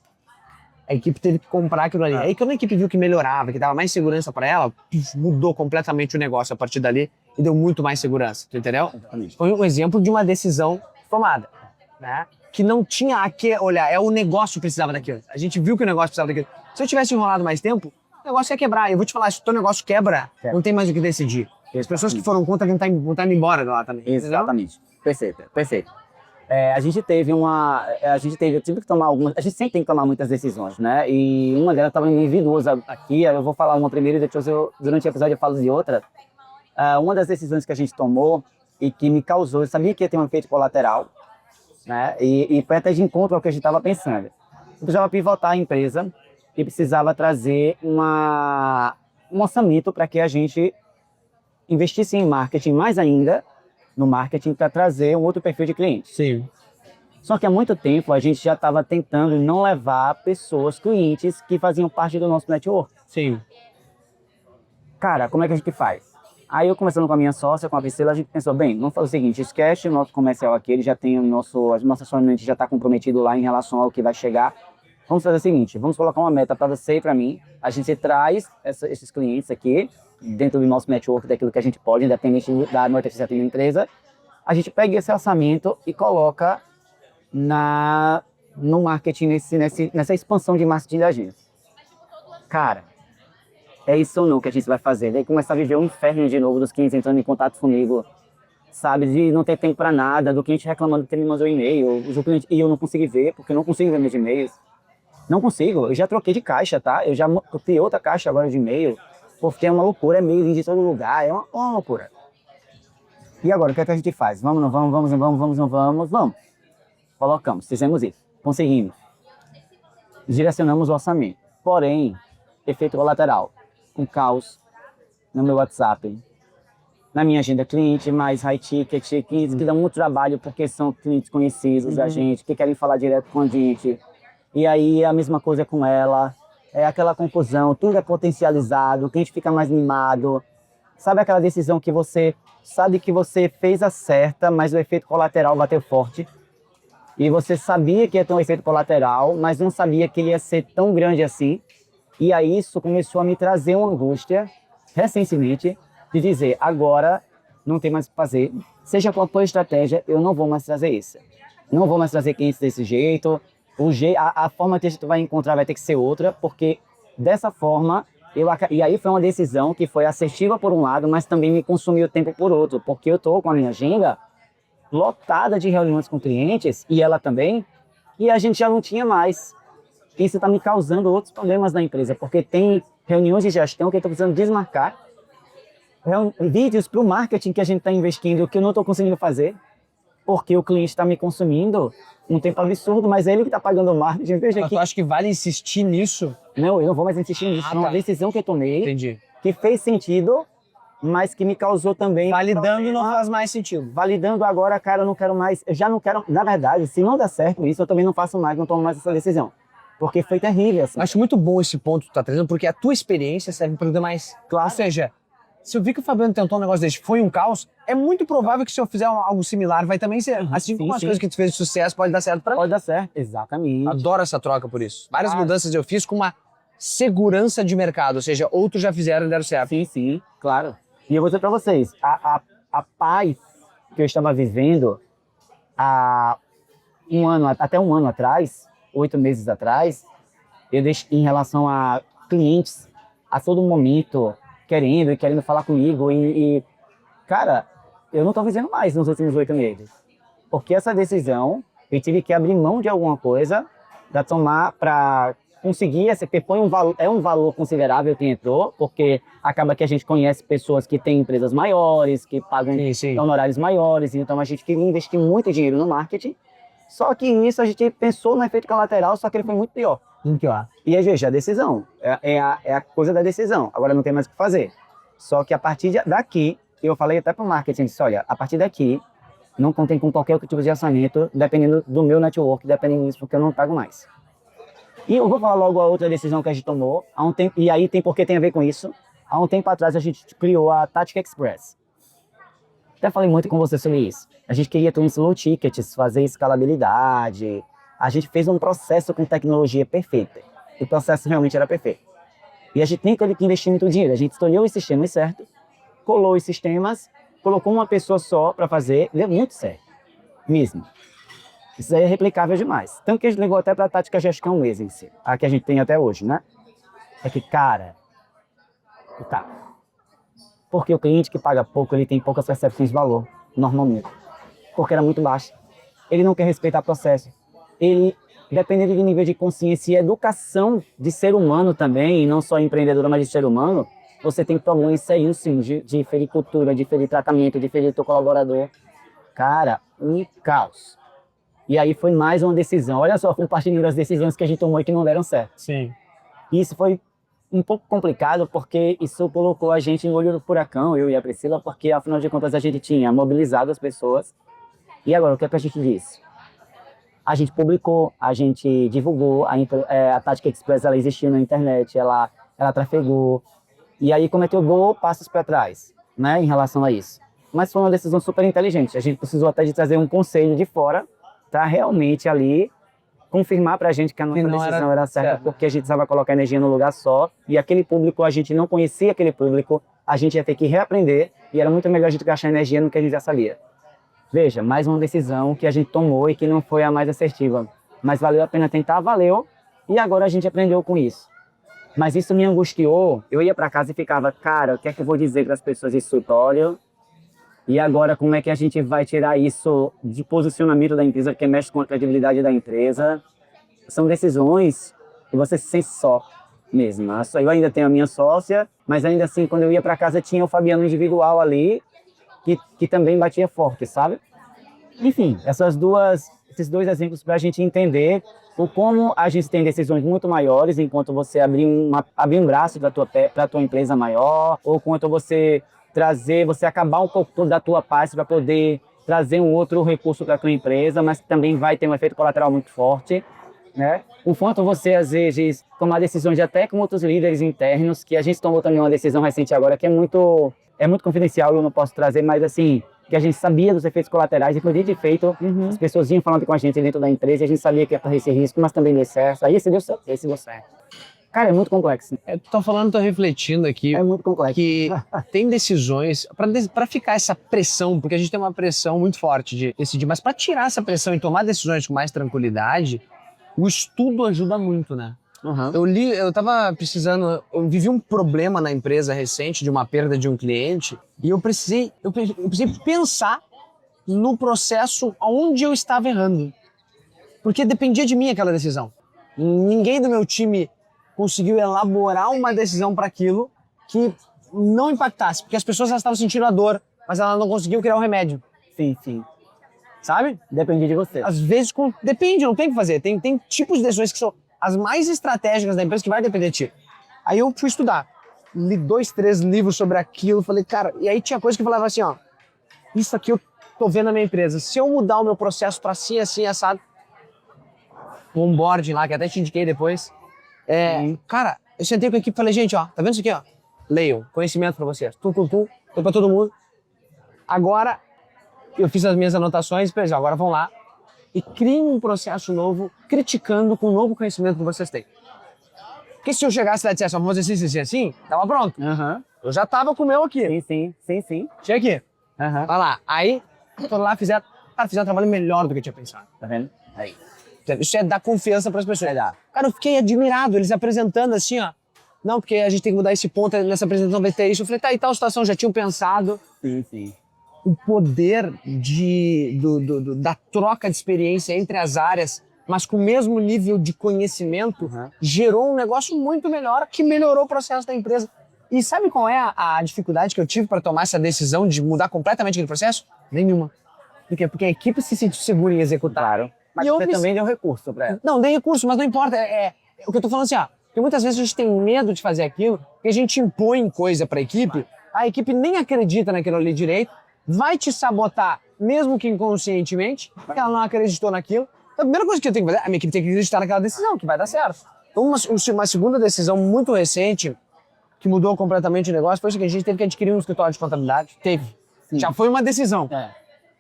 A equipe teve que comprar aquilo ali. Aí quando a equipe viu que melhorava, que dava mais segurança para ela, mudou completamente o negócio a partir dali e deu muito mais segurança, tu entendeu? Exatamente. Foi um exemplo de uma decisão tomada, né? Que não tinha a que olhar, o negócio que precisava daquilo. A gente viu que o negócio precisava daquilo. Se eu tivesse enrolado mais tempo, o negócio ia quebrar. Eu vou te falar, se o teu negócio quebra, não tem mais o que decidir. As pessoas que foram contra vão estar indo embora de lá também. Exatamente. Perfeito. A gente tive que tomar algumas, a gente sempre tem que tomar muitas decisões, né? E uma delas estava individuosa aqui, eu vou falar uma primeiro e depois durante o episódio eu falo de outra. Uma das decisões que a gente tomou e que me causou, eu sabia que ia ter um efeito colateral, né? E foi até de encontro ao que a gente estava pensando. Eu precisava pivotar a empresa e precisava trazer um orçamento para que a gente investisse em marketing mais ainda, no marketing, para trazer um outro perfil de cliente. Sim. Só que há muito tempo a gente já estava tentando não levar clientes que faziam parte do nosso network. Sim. Cara, como é que a gente faz? Aí eu conversando com a minha sócia, com a Priscila, a gente pensou, bem, vamos fazer o seguinte, esquece o nosso comercial aqui, ele já tem nosso acionamento já está comprometido lá em relação ao que vai chegar. Vamos fazer o seguinte, vamos colocar uma meta para você e para mim, a gente traz esses clientes aqui, dentro do nosso network, daquilo que a gente pode, independente da notícia da empresa, a gente pega esse orçamento e coloca no marketing, nessa expansão de marketing da agência. Cara, é isso ou não que a gente vai fazer? Daí começar a viver um inferno de novo dos clientes entrando em contato comigo, sabe, de não ter tempo para nada, do cliente reclamando que ele me mandou e-mail, e eu não consegui ver, porque eu não consigo ver meus e-mails. Não consigo, eu já troquei de caixa, tá? Eu já criei outra caixa agora de e-mail, porque é uma loucura, é e-mail de todo lugar, é uma loucura. E agora, o que é que a gente faz? Vamos, não vamos? Vamos. Colocamos, fizemos isso, conseguimos. Direcionamos o orçamento. Porém, efeito colateral, um caos no meu WhatsApp, na minha agenda cliente, mais high ticket, clientes que dão muito trabalho porque são clientes conhecidos da gente, que querem falar direto com a gente. e aí a mesma coisa com ela, é aquela confusão, tudo é potencializado, o cliente fica mais mimado, sabe aquela decisão que você sabe que você fez a certa, mas o efeito colateral bateu forte, e você sabia que ia ter um efeito colateral, mas não sabia que ele ia ser tão grande assim, e aí isso começou a me trazer uma angústia, recentemente, de dizer, agora não tem mais o que fazer, seja qual for a estratégia, eu não vou mais trazer isso. Não vou mais trazer clientes desse jeito, a forma que a gente vai encontrar vai ter que ser outra, porque dessa forma, e aí foi uma decisão que foi assertiva por um lado, mas também me consumiu tempo por outro, porque eu estou com a minha agenda lotada de reuniões com clientes, e ela também, e a gente já não tinha mais. Isso está me causando outros problemas na empresa, porque tem reuniões de gestão que eu estou precisando desmarcar, vídeos para o marketing que a gente está investindo que eu não estou conseguindo fazer, porque o cliente está me consumindo um tempo absurdo, mas é ele que está pagando o marketing. Mas tu acha que vale insistir nisso? Não, eu não vou mais insistir nisso. É uma decisão que eu tomei, Entendi. que fez sentido, mas que me causou também... Validando não faz mais sentido. Validando agora, cara, eu não quero mais... Eu já não quero... Na verdade, se não der certo isso, eu também não faço mais, não tomo mais essa decisão. Porque foi terrível, assim. Acho muito bom esse ponto que tu tá trazendo, porque a tua experiência serve para dar mais... Claro. Ou seja, se eu vi que o Fabiano tentou um negócio desse, foi um caos, é muito provável que se eu fizer algo similar, vai também ser. Assim como as coisas que tu fez de sucesso, pode dar certo pra mim. Pode dar certo, exatamente. Adoro essa troca por isso. Várias mudanças eu fiz com uma segurança de mercado, ou seja, outros já fizeram e deram certo. Sim, claro. E eu vou dizer pra vocês, a paz que eu estava vivendo há até um ano atrás, 8 meses atrás, eu deixei em relação a clientes a todo momento querendo falar comigo cara, eu não estou fazendo mais nos últimos 8 meses. Porque essa decisão, eu tive que abrir mão de alguma coisa para tomar, para conseguir, porque é um valor considerável que entrou, porque acaba que a gente conhece pessoas que têm empresas maiores, que pagam honorários maiores, então a gente queria investir muito dinheiro no marketing, só que isso a gente pensou no efeito colateral, só que ele foi muito pior. E aí, veja, a decisão, é a coisa da decisão, agora não tem mais o que fazer. Só que a partir daqui, eu falei até para o marketing, disse, olha, a partir daqui, não contem com qualquer tipo de orçamento, dependendo do meu network, dependendo disso, porque eu não pago mais. E eu vou falar logo a outra decisão que a gente tomou, há um tempo, e aí porque tem a ver com isso. Há um tempo atrás a gente criou a Tática Express. Até falei muito com você sobre isso. A gente queria ter uns low tickets, fazer escalabilidade. A gente fez um processo com tecnologia perfeita. O processo realmente era perfeito. E a gente tem que investir muito dinheiro. A gente escolheu os sistemas certos, colou os sistemas, colocou uma pessoa só para fazer, deu muito certo. Mesmo. Isso aí é replicável demais. Tanto que a gente ligou até para a Tática Gestão Agency, a que a gente tem até hoje, né? É que, cara, tá. Porque o cliente que paga pouco, ele tem poucas percepções de valor, normalmente. Porque era muito baixo. Ele não quer respeitar o processo. Ele, dependendo do nível de consciência e educação de ser humano também, e não só empreendedora, mas de ser humano, você tem problemas seríssimos de ferir cultura, de ferir tratamento, de ferir teu colaborador. Cara, um caos. E aí foi mais uma decisão. Olha só, compartilhando as decisões que a gente tomou e que não deram certo. Sim. E isso foi um pouco complicado, porque isso colocou a gente no olho do furacão, eu e a Priscila, porque afinal de contas a gente tinha mobilizado as pessoas. E agora, o que é que a gente disse? A gente publicou, a gente divulgou, a Tática Express ela existiu na internet, ela trafegou. E aí cometeu passos para trás, né, em relação a isso. Mas foi uma decisão super inteligente. A gente precisou até de trazer um conselho de fora para realmente ali confirmar para a gente que a nossa decisão era certa, porque a gente precisava colocar energia no lugar só, e aquele público, a gente não conhecia aquele público, a gente ia ter que reaprender, e era muito melhor a gente gastar energia no que a gente já sabia. Veja, mais uma decisão que a gente tomou e que não foi a mais assertiva, mas valeu a pena tentar, valeu, e agora a gente aprendeu com isso. Mas isso me angustiou, eu ia para casa e ficava, cara, o que é que eu vou dizer para as pessoas desse tutorial? E agora, como é que a gente vai tirar isso de posicionamento da empresa, porque mexe com a credibilidade da empresa? São decisões que você se sente só mesmo. Eu ainda tenho a minha sócia, mas ainda assim, quando eu ia para casa, tinha o Fabiano individual ali, que também batia forte, sabe? Enfim, esses dois exemplos para a gente entender o como a gente tem decisões muito maiores enquanto você abrir um braço para a tua empresa maior, ou quanto você acabar um pouco da tua paz para poder trazer um outro recurso para a tua empresa, mas que também vai ter um efeito colateral muito forte. né? O quanto você, às vezes, tomar decisões até com outros líderes internos, que a gente tomou também uma decisão recente agora, que é muito confidencial, eu não posso trazer, mas assim, que a gente sabia dos efeitos colaterais, inclusive de feito, as pessoas vinham falando com a gente dentro da empresa, e a gente sabia que ia correr esse risco, mas também deu certo. Aí esse deu certo, esse deu certo. Cara, é muito complexo. Tô falando, tô refletindo aqui. É muito complexo. Que tem decisões, para ficar essa pressão, porque a gente tem uma pressão muito forte de decidir, mas para tirar essa pressão e tomar decisões com mais tranquilidade, o estudo ajuda muito, né? Eu tava precisando, eu vivi um problema na empresa recente de uma perda de um cliente e eu precisei pensar no processo onde eu estava errando. Porque dependia de mim aquela decisão. Ninguém do meu time conseguiu elaborar uma decisão para aquilo que não impactasse, porque as pessoas já estavam sentindo a dor, mas elas não conseguiam criar um remédio. Sim, sim. Sabe? Depende de você. Às vezes, depende, não tem o que fazer. Tem tipos de decisões que são as mais estratégicas da empresa que vai depender de ti. Aí eu fui estudar. Li 2, 3 livros sobre aquilo, falei, cara, e aí tinha coisa que eu falava assim, ó, isso aqui eu tô vendo na minha empresa, se eu mudar o meu processo para assim, assim, assado, o onboarding lá, que até te indiquei depois, cara, eu sentei com a equipe e falei, gente, ó, tá vendo isso aqui, ó? Leiam, conhecimento pra vocês. Foi pra todo mundo. Agora, eu fiz as minhas anotações, pessoal, agora vão lá e criem um processo novo, criticando com o novo conhecimento que vocês têm. Porque se eu chegasse lá e dissesse, vamos fazer assim, tava pronto. Eu já tava com o meu aqui. Sim. Chega aqui. Vai lá. Aí, foram lá, fizeram um trabalho melhor do que eu tinha pensado. Tá vendo? Aí. Isso é dar confiança para as pessoas. Cara, eu fiquei admirado, eles apresentando assim, ó. Não, porque a gente tem que mudar esse ponto, nessa apresentação vai ter isso. Eu falei, tá, e tal situação, já tinham pensado. Sim. O poder da troca de experiência entre as áreas, mas com o mesmo nível de conhecimento, gerou um negócio muito melhor, que melhorou o processo da empresa. E sabe qual é a dificuldade que eu tive para tomar essa decisão de mudar completamente aquele processo? Nenhuma. Por quê? Porque a equipe se sentiu segura em executar. Claro. Mas você também deu recurso para ela. Não, dei recurso, mas não importa. O que eu tô falando assim, ó. Porque muitas vezes a gente tem medo de fazer aquilo, porque a gente impõe coisa pra equipe, a equipe nem acredita naquilo ali direito, vai te sabotar, mesmo que inconscientemente, porque ela não acreditou naquilo. Então, a primeira coisa que eu tenho que fazer, a minha equipe tem que acreditar naquela decisão, que vai dar certo. Então, uma segunda decisão muito recente, que mudou completamente o negócio, foi o seguinte: a gente teve que adquirir um escritório de contabilidade. Sim. Já foi uma decisão.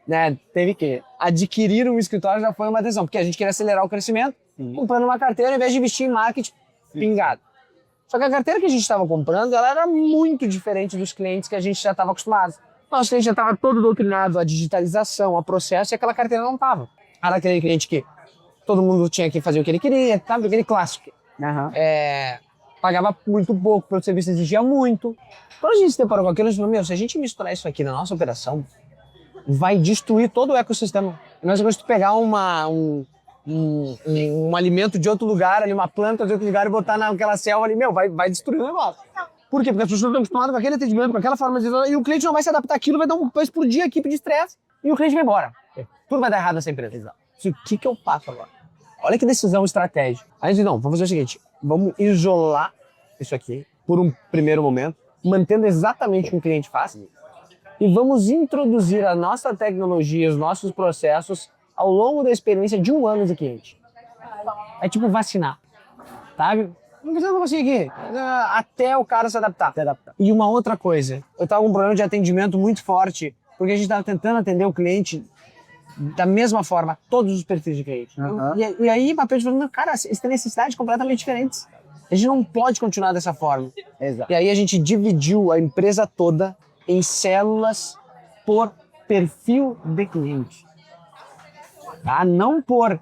Né? Teve que adquirir um escritório, já foi uma decisão, porque a gente queria acelerar o crescimento, comprando uma carteira ao invés de investir em marketing pingado. Só que a carteira que a gente estava comprando, ela era muito diferente dos clientes que a gente já estava acostumado. Nosso cliente já estava todo doutrinado à digitalização, a processo, e aquela carteira não estava. Era aquele cliente que todo mundo tinha que fazer o que ele queria, sabe? Aquele clássico. Pagava muito pouco pelo serviço, exigia muito. Quando a gente se deparou com aquilo, a gente falou, se a gente misturar isso aqui na nossa operação, vai destruir todo o ecossistema. Nós vamos pegar um alimento de outro lugar, ali, uma planta de outro lugar e botar naquela selva ali, vai destruir o negócio. Por quê? Porque as pessoas estão acostumadas com aquele atendimento, com aquela forma de... E o cliente não vai se adaptar àquilo, vai explodir a equipe de estresse e o cliente vai embora. Tudo vai dar errado nessa empresa. O que eu faço agora? Olha que decisão estratégica. Aí a gente, não, vamos fazer o seguinte, vamos isolar isso aqui por um primeiro momento, mantendo exatamente o que o cliente faz, e vamos introduzir a nossa tecnologia, os nossos processos ao longo da experiência de 1 ano de cliente. É tipo vacinar, sabe? Não precisa um negocinho aqui, até o cara se adaptar. E uma outra coisa, eu tava com um problema de atendimento muito forte, porque a gente tava tentando atender o cliente da mesma forma, todos os perfis de cliente. E aí, o papel de falando, cara, eles têm necessidades completamente diferentes. A gente não pode continuar dessa forma. Exato. E aí a gente dividiu a empresa toda em células por perfil de cliente. Tá? Não por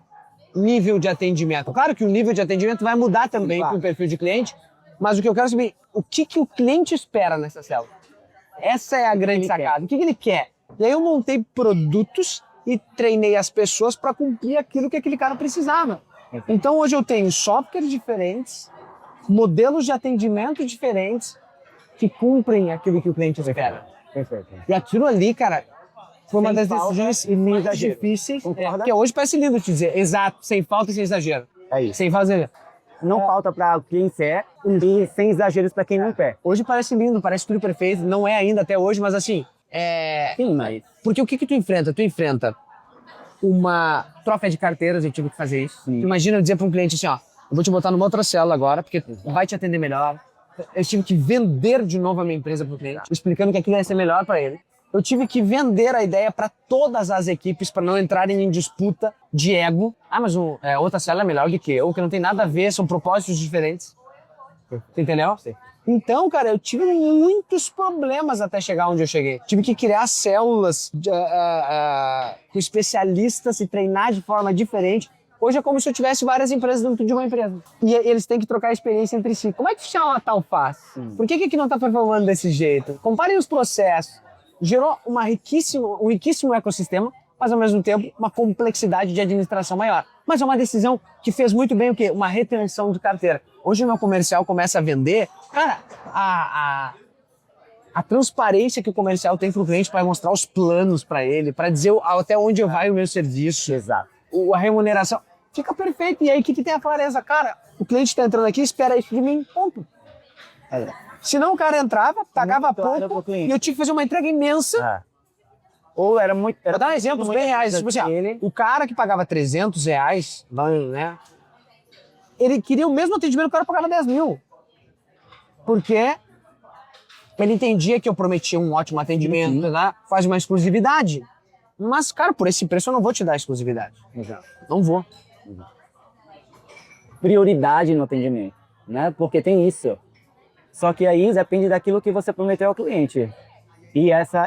nível de atendimento. Claro que o nível de atendimento vai mudar também com o perfil de cliente, mas o que eu quero saber, o que o cliente espera nessa célula? Essa é a grande sacada. O que ele quer? E aí eu montei produtos e treinei as pessoas para cumprir aquilo que aquele cara precisava. Então hoje eu tenho softwares diferentes, modelos de atendimento diferentes que cumprem aquilo que o cliente espera. Perfeito. E aquilo ali, cara, foi uma das decisões mais difíceis, que hoje parece lindo te dizer, exato, sem falta e sem exagero. É isso. Sem fazer. Não falta para quem quer e sem exageros para quem não quer. Hoje parece lindo, parece tudo perfeito, não é ainda até hoje, mas assim, Sim, mas... Porque o que tu enfrenta? Tu enfrenta uma troca de carteiras, eu tive que fazer isso. Sim. Imagina eu dizer para um cliente assim, ó, eu vou te botar numa outra célula agora, porque vai te atender melhor. Eu tive que vender de novo a minha empresa para o cliente, explicando que aquilo ia ser melhor para ele. Eu tive que vender a ideia para todas as equipes para não entrarem em disputa de ego. Ah, mas outra célula é melhor do que eu, que não tem nada a ver, são propósitos diferentes. Você entendeu? Sim. Então, cara, eu tive muitos problemas até chegar onde eu cheguei. Tive que criar células com especialistas e treinar de forma diferente. Hoje é como se eu tivesse várias empresas dentro de uma empresa. E eles têm que trocar experiência entre si. Como é que a tal faz? Por que aqui não está performando desse jeito? Comparem os processos. Gerou um riquíssimo ecossistema, mas ao mesmo tempo uma complexidade de administração maior. Mas é uma decisão que fez muito bem o quê? Uma retenção de carteira. Hoje o meu comercial começa a vender. Cara, a transparência que o comercial tem para o cliente para mostrar os planos para ele, para dizer até onde vai o meu serviço. Exato. A remuneração. Fica perfeito. E aí que tem a clareza. Cara, o cliente está entrando aqui, espera isso de mim, ponto. Senão o cara entrava, pagava pouco e eu tinha que fazer uma entrega imensa. Ou era muito... Vou dar exemplos bem reais. Tipo assim, o cara que pagava R$300, né? Ele queria o mesmo atendimento que o cara pagava 10 mil. Porque ele entendia que eu prometia um ótimo atendimento, né? Faz uma exclusividade. Mas, cara, por esse preço eu não vou te dar exclusividade. Exato. Não vou. Prioridade no atendimento, né? Porque tem isso. Só que aí depende daquilo que você prometeu ao cliente. E esse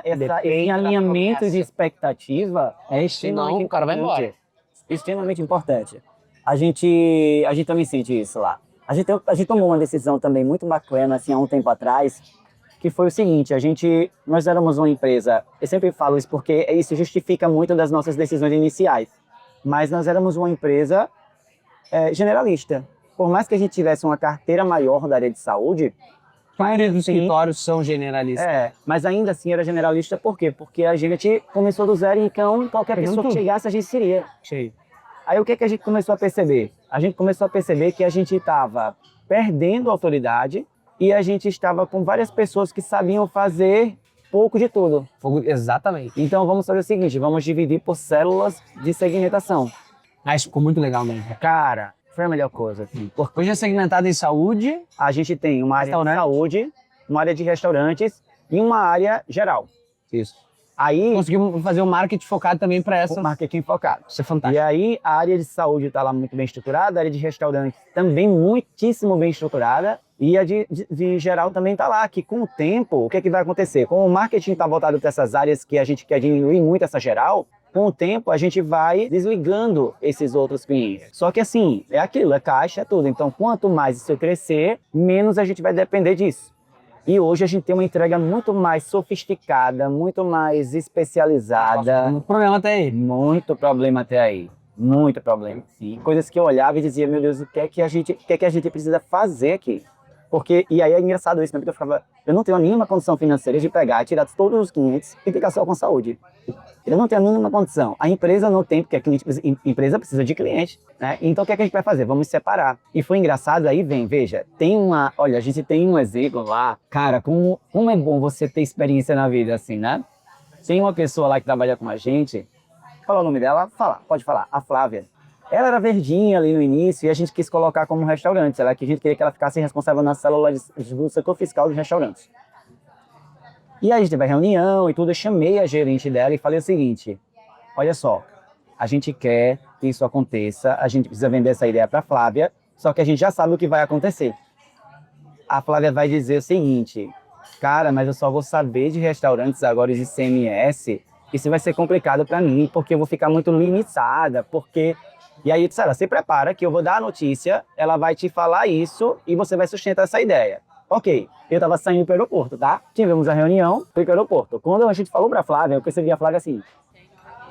alinhamento de expectativa é extremamente o cara vai embora. Extremamente importante. A gente também sente isso lá. A gente tomou uma decisão também muito bacana, assim, há um tempo atrás, que foi o seguinte, nós éramos uma empresa, eu sempre falo isso porque isso justifica muito das nossas decisões iniciais, mas nós éramos uma empresa generalista. Por mais que a gente tivesse uma carteira maior da área de saúde, A maioria dos escritórios são generalistas. mas ainda assim era generalista, por quê? Porque a gente começou do zero, então qualquer pessoa que chegasse a gente seria. Cheio. Aí o que a gente começou a perceber? A gente começou a perceber que a gente estava perdendo autoridade e a gente estava com várias pessoas que sabiam fazer pouco de tudo. Exatamente. Então vamos fazer o seguinte, vamos dividir por células de segmentação. Isso ficou muito legal mesmo. Cara, foi a melhor coisa. Assim. Hoje é segmentado em saúde. A gente tem uma área de saúde, uma área de restaurantes e uma área geral. Isso. Aí conseguimos fazer um marketing focado também para essa. Marketing focado. Isso é fantástico. E aí a área de saúde está lá muito bem estruturada, a área de restaurantes também muitíssimo bem estruturada e a de geral também está lá, que com o tempo, o que vai acontecer? Como o marketing está voltado para essas áreas que a gente quer diminuir muito essa geral, com o tempo a gente vai desligando esses outros clientes. Só que assim, é aquilo, é caixa, é tudo. Então quanto mais isso crescer, menos a gente vai depender disso. E hoje a gente tem uma entrega muito mais sofisticada, muito mais especializada. Muito problema até aí. Muito problema até aí. Muito problema. Sim. Coisas que eu olhava e dizia, meu Deus, o que é que a gente precisa fazer aqui? Porque, e aí é engraçado isso, né? Porque eu não tenho a mínima condição financeira de pegar, tirar todos os clientes e ficar só com saúde. Eu não tenho a mínima condição. A empresa não tem, porque a empresa precisa de cliente, né? Então o que é que a gente vai fazer? Vamos separar. E foi engraçado, aí veja, olha, a gente tem um exemplo lá, cara, como é bom você ter experiência na vida assim, né? Tem uma pessoa lá que trabalha com a gente, fala o nome dela, pode falar, a Flávia. Ela era verdinha ali no início e a gente quis colocar como restaurante. A gente queria que ela ficasse responsável na célula do setor fiscal dos restaurantes. E aí a gente teve a reunião e tudo, eu chamei a gerente dela e falei o seguinte, olha só, a gente quer que isso aconteça, a gente precisa vender essa ideia para a Flávia, só que a gente já sabe o que vai acontecer. A Flávia vai dizer o seguinte, cara, mas eu só vou saber de restaurantes agora de CMS, isso vai ser complicado para mim, porque eu vou ficar muito limitada, porque... E aí, ela se prepara que eu vou dar a notícia, ela vai te falar isso e você vai sustentar essa ideia. Ok, eu tava saindo pro aeroporto, tá? Tivemos a reunião, fui pro aeroporto. Quando a gente falou pra Flávia, eu percebi a Flávia assim.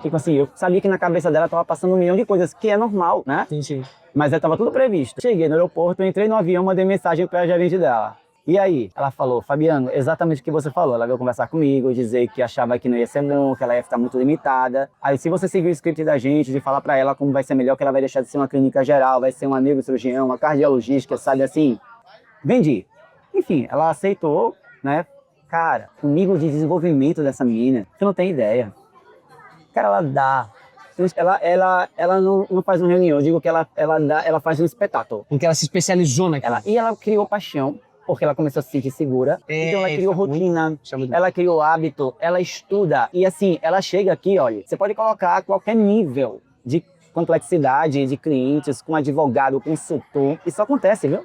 Tipo assim, eu sabia que na cabeça dela tava passando um milhão de coisas, que é normal, né? Sim, sim. Mas tava tudo previsto. Cheguei no aeroporto, entrei no avião, mandei mensagem pra gerente dela. E aí, ela falou, Fabiano, exatamente o que você falou. Ela veio conversar comigo, dizer que achava que não ia ser bom, que ela ia ficar muito limitada. Aí, se você seguir o script da gente, de falar pra ela como vai ser melhor, que ela vai deixar de ser uma clínica geral, vai ser um amigo cirurgião, uma cardiologista, sabe assim? Vendi. Enfim, ela aceitou, né? Cara, o nível de desenvolvimento dessa menina, você não tem ideia. Cara, ela dá Ela não faz uma reunião, eu digo que ela faz um espetáculo. Porque ela se especializou naquela. Ela criou paixão, porque ela começou a se sentir segura. Então ela criou rotina, muito ela criou hábito, ela estuda. E assim, ela chega aqui, olha, você pode colocar qualquer nível de complexidade de clientes, com advogado, consultor. Isso acontece, viu?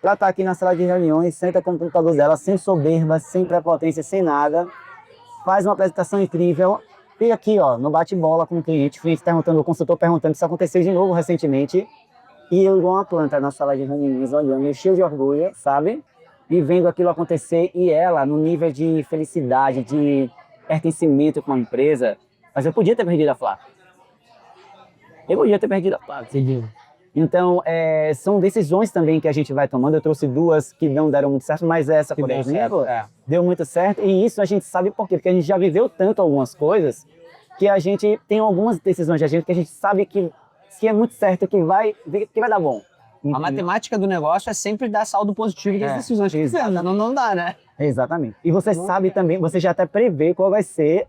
Ela tá aqui na sala de reuniões, senta com o computador dela, sem soberba, sem prepotência, sem nada. Faz uma apresentação incrível. Fica aqui, ó, no bate-bola com o cliente perguntando, o consultor perguntando se isso aconteceu de novo recentemente. E eu, igual uma planta na sala de reuniões, olhando, cheio de orgulho, sabe? E vendo aquilo acontecer. E ela, no nível de felicidade, de pertencimento com a empresa. Mas eu podia ter perdido a Flá. Então, são decisões também que a gente vai tomando. Eu trouxe duas que não deram muito certo, mas essa, por exemplo, deu muito certo. E isso a gente sabe por quê? Porque a gente já viveu tanto algumas coisas que a gente tem algumas decisões de gente que a gente sabe que se é muito certo, que vai dar bom. A matemática do negócio é sempre dar saldo positivo das decisões. Não dá, né? Exatamente. E você sabe também, você já até prevê qual vai ser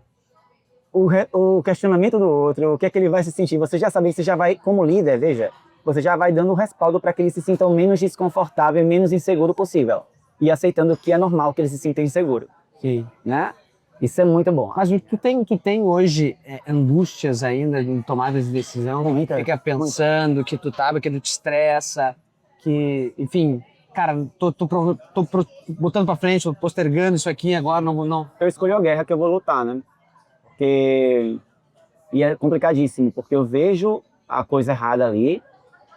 o questionamento do outro, o que é que ele vai se sentir. Você já sabe, você já vai, como líder, veja, você já vai dando o respaldo para que ele se sinta o menos desconfortável e menos inseguro possível. E aceitando que é normal que ele se sinta inseguro. Sim. Né? Isso é muito bom. Mas tu tem hoje angústias ainda em tomada de decisão? Fica pensando que tu te estressa, que, enfim, cara, tô botando pra frente, tô postergando isso aqui agora, não. Eu escolhi a guerra que eu vou lutar, né? E é complicadíssimo, porque eu vejo a coisa errada ali,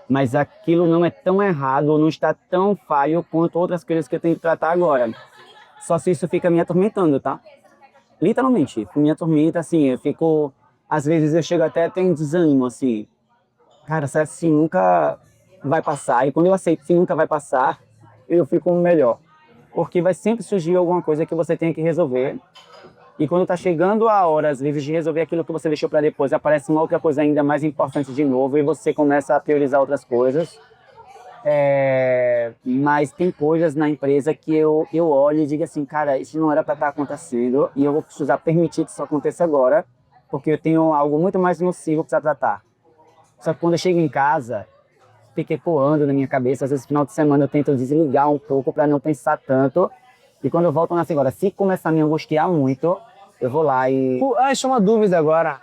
mas aquilo não é tão errado, ou não está tão falho quanto outras coisas que eu tenho que tratar agora. Só se isso fica me atormentando, tá? Literalmente, me atormenta, assim, eu fico... Às vezes eu chego até a ter um desânimo, assim. Cara, se assim nunca vai passar, e quando eu aceito que nunca vai passar, eu fico melhor. Porque vai sempre surgir alguma coisa que você tem que resolver. E quando tá chegando a hora, às vezes, de resolver aquilo que você deixou para depois, aparece uma outra coisa ainda mais importante de novo, e você começa a priorizar outras coisas. Mas tem coisas na empresa que eu olho e digo assim, cara, isso não era para estar acontecendo e eu vou precisar permitir que isso aconteça agora, porque eu tenho algo muito mais nocivo para tratar. Só que quando eu chego em casa, fica ecoando na minha cabeça, às vezes no final de semana eu tento desligar um pouco para não pensar tanto, e quando eu volto nessa agora, se começar a me angustiar muito, eu vou lá e... Isso é uma dúvida agora.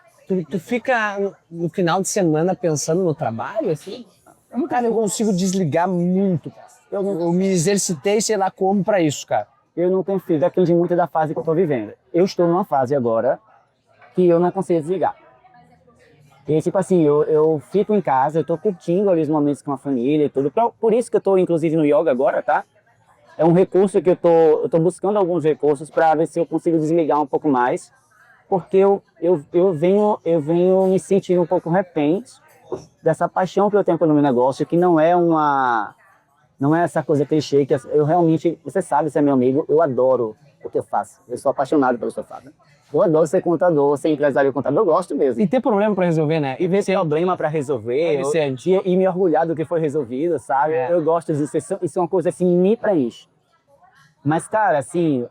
Tu fica no final de semana pensando no trabalho, assim? Cara, eu consigo desligar muito, cara. Eu me exercitei, sei lá como, pra isso, cara. Eu não tenho filho daquilo de muito da fase que eu tô vivendo. Eu estou numa fase agora que eu não consigo desligar. E tipo assim, eu fico em casa, eu tô curtindo ali os momentos com a família e tudo. Por isso que eu tô, inclusive, no yoga agora, tá? É um recurso que eu tô buscando alguns recursos para ver se eu consigo desligar um pouco mais. Porque eu venho me sentindo um pouco refém dessa paixão que eu tenho pelo meu negócio, que não é essa coisa clichê, que eu realmente, você sabe, você é meu amigo, eu adoro o que eu faço. Eu sou apaixonado pelo que eu faço. Eu adoro ser contador, ser empresário contador, eu gosto mesmo. E ter problema para resolver, né? E ver problema para resolver, e me orgulhar do que foi resolvido, sabe? Eu gosto disso, isso é uma coisa assim, me preenche. Mas, cara, assim,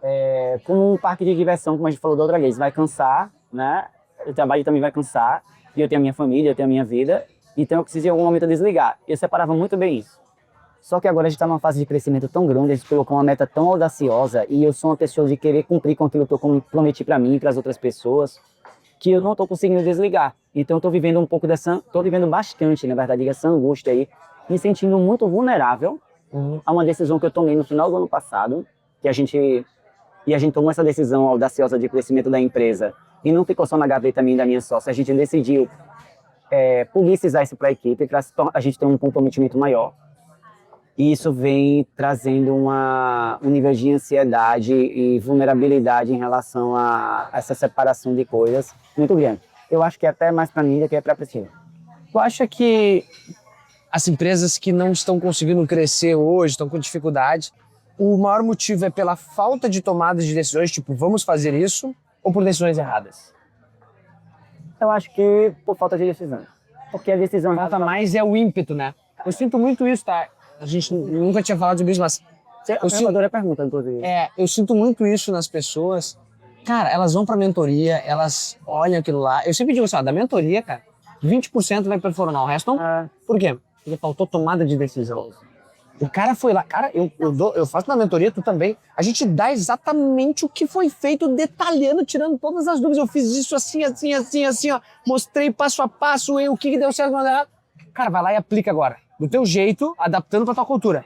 como um parque de diversão, como a gente falou da outra vez, vai cansar, né? O trabalho também vai cansar, e eu tenho a minha família, eu tenho a minha vida, então eu preciso em algum momento desligar. Eu separava muito bem isso. Só que agora a gente está numa fase de crescimento tão grande, a gente colocou uma meta tão audaciosa, e eu sou uma pessoa de querer cumprir com aquilo que eu prometi para mim e para as outras pessoas, que eu não estou conseguindo desligar. Então eu estou vivendo um pouco estou vivendo bastante, na verdade, essa angústia aí, me sentindo muito vulnerável a uma decisão que eu tomei no final do ano passado, que a gente tomou essa decisão audaciosa de crescimento da empresa, e não ficou só na gaveta minha e da minha sócia, a gente decidiu publicizar isso para a equipe, para a gente ter um comprometimento maior. E isso vem trazendo um nível de ansiedade e vulnerabilidade em relação a essa separação de coisas muito grande. Eu acho que é até mais para mim do que é para a Priscila. Tu acha que as empresas que não estão conseguindo crescer hoje, estão com dificuldade, o maior motivo é pela falta de tomada de decisões, tipo, vamos fazer isso, ou por decisões erradas? Eu acho que por falta de decisão. Porque a decisão falta mais é o ímpeto, né? Eu sinto muito isso, tá? A gente nunca tinha falado sobre isso, mas... Eu sinto pergunta, inclusive. Eu sinto muito isso nas pessoas, Cara, elas vão pra mentoria, elas olham aquilo lá. Eu sempre digo assim, ó, da mentoria, cara, 20% vai performar, o resto não. Por quê? Porque faltou tomada de decisão. O cara foi lá, cara, eu faço na mentoria, tu também. A gente dá exatamente o que foi feito, detalhando, tirando todas as dúvidas. Eu fiz isso assim, assim, assim, assim, ó. Mostrei passo a passo, o que deu certo, o que não deu errado. Cara, vai lá e aplica agora. Do teu jeito, adaptando pra tua cultura.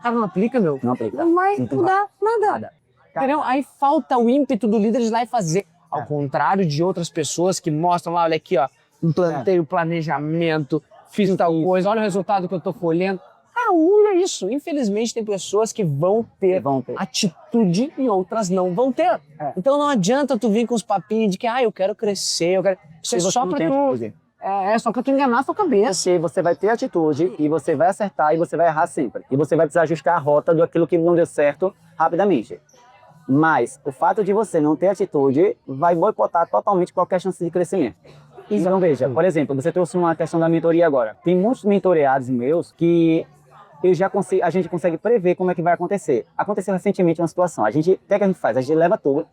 Cara, não aplica, meu. Não aplica. Não vai mudar nada. Entendeu? Aí falta o ímpeto do líder de ir lá e fazer. Ao contrário de outras pessoas que mostram lá, olha aqui, ó, implantei o planejamento, fiz tal coisa, olha o resultado que eu tô colhendo. Ah, é isso. Infelizmente, tem pessoas que vão ter atitude e outras não vão ter. Então não adianta tu vir com os papinhos de que, eu quero crescer, eu quero... Isso é só pra tu... só pra tu enganar a tua cabeça. Porque você vai ter atitude e você vai acertar e você vai errar sempre. E você vai precisar ajustar a rota daquilo que não deu certo rapidamente. Mas o fato de você não ter atitude vai boicotar totalmente qualquer chance de crescimento. Então veja, por exemplo, você trouxe uma questão da mentoria agora. Tem muitos mentoreados meus que a gente consegue prever como é que vai acontecer. Aconteceu recentemente uma situação. O que a gente faz? A gente leva tudo,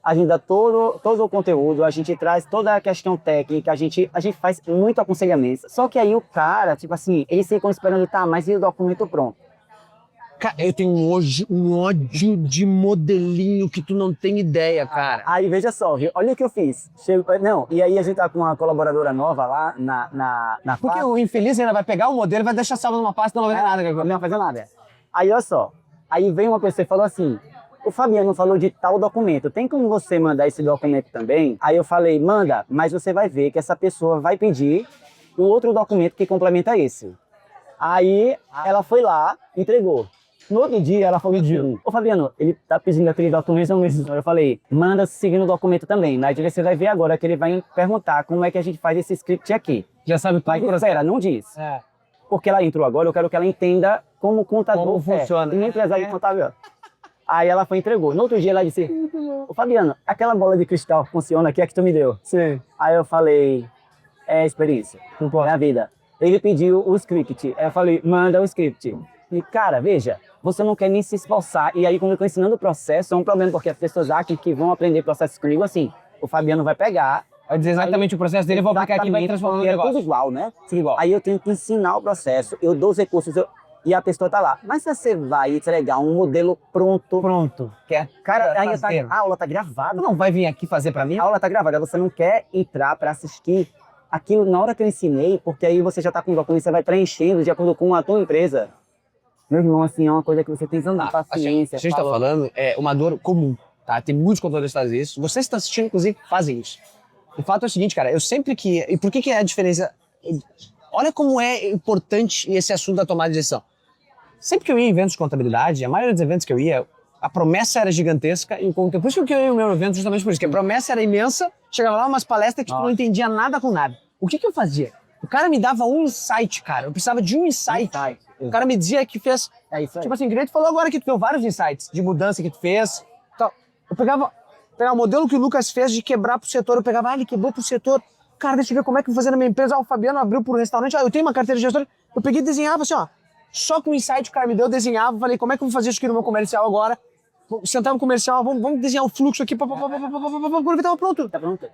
a gente dá todo o conteúdo, a gente traz toda a questão técnica, a gente faz muito aconselhamento. Só que aí o cara, tipo assim, eles ficam esperando, mas e o documento pronto? Cara, eu tenho um ódio de modelinho que tu não tem ideia, cara. Aí veja só, viu? Olha o que eu fiz. E aí a gente tá com uma colaboradora nova lá na Porque o infeliz ainda vai pegar o modelo e vai deixar salvo numa pasta e não vai fazer nada. Não vai fazer nada. Aí olha só, aí vem uma pessoa e falou assim, o Fabiano falou de tal documento, tem como você mandar esse documento também? Aí eu falei, manda, mas você vai ver que essa pessoa vai pedir um outro documento que complementa esse. Aí ela foi lá, entregou. No outro dia, ela falou assim, ô Fabiano, ele tá pedindo aquele documento, eu falei, manda seguindo o documento também, mas você vai ver agora que ele vai perguntar como é que a gente faz esse script aqui. Já sabe tudo. Mas espera, não diz. Porque ela entrou agora, eu quero que ela entenda como o contador como funciona. E empresário contábil. Aí ela foi e entregou. No outro dia ela disse, ô Fabiano, aquela bola de cristal funciona aqui, é que tu me deu. Sim. Aí eu falei, é experiência, é a vida. Ele pediu o script, aí eu falei, manda o script. E cara, veja, você não quer nem se esforçar. E aí, quando eu estou ensinando o processo, é um problema, porque as pessoas acham que vão aprender processos comigo assim. O Fabiano vai pegar... Vai dizer exatamente o processo dele, eu vou aplicar aqui e vai transformar o negócio. É tudo igual, né? Tudo igual. Aí eu tenho que ensinar o processo, eu dou os recursos e a pessoa tá lá. Mas se você vai entregar um modelo pronto... Cara, a aula tá gravada. Tu não vai vir aqui fazer pra mim? A aula tá gravada, você não quer entrar para assistir aquilo na hora que eu ensinei, porque aí você já tá com o documento, você vai preenchendo de acordo com a tua empresa. Meu irmão, assim, é uma coisa que você tem que andar, paciência. A gente tá falando, uma dor comum, tá? Tem muitos contadores que fazem isso. Vocês que estão assistindo, inclusive, fazem isso. O fato é o seguinte, cara, eu sempre que... E por que é a diferença? Olha como é importante esse assunto da tomada de decisão. Sempre que eu ia em eventos de contabilidade, a maioria dos eventos que eu ia, a promessa era gigantesca e o conteúdo... Por isso que eu ia no meu evento, justamente por isso, que a promessa era imensa, chegava lá umas palestras que tu não entendia nada com nada. O que eu fazia? O cara me dava um insight, cara. Eu precisava de um insight. O cara me dizia que fez... Tipo assim, o cliente falou agora que tu deu vários insights de mudança que tu fez. Então, eu pegava o modelo que o Lucas fez de quebrar pro setor. Eu pegava, ele quebrou pro setor. Cara, deixa eu ver como é que eu vou fazer na minha empresa. O Fabiano abriu pro restaurante. Eu tenho uma carteira de gestor. Eu peguei e desenhava assim, ó. Só com o insight que o cara me deu, eu desenhava. Falei, como é que eu vou fazer isso aqui no meu comercial agora? Sentava no comercial, vamos desenhar o fluxo aqui. Quando ele tava pronto. Tá pronto.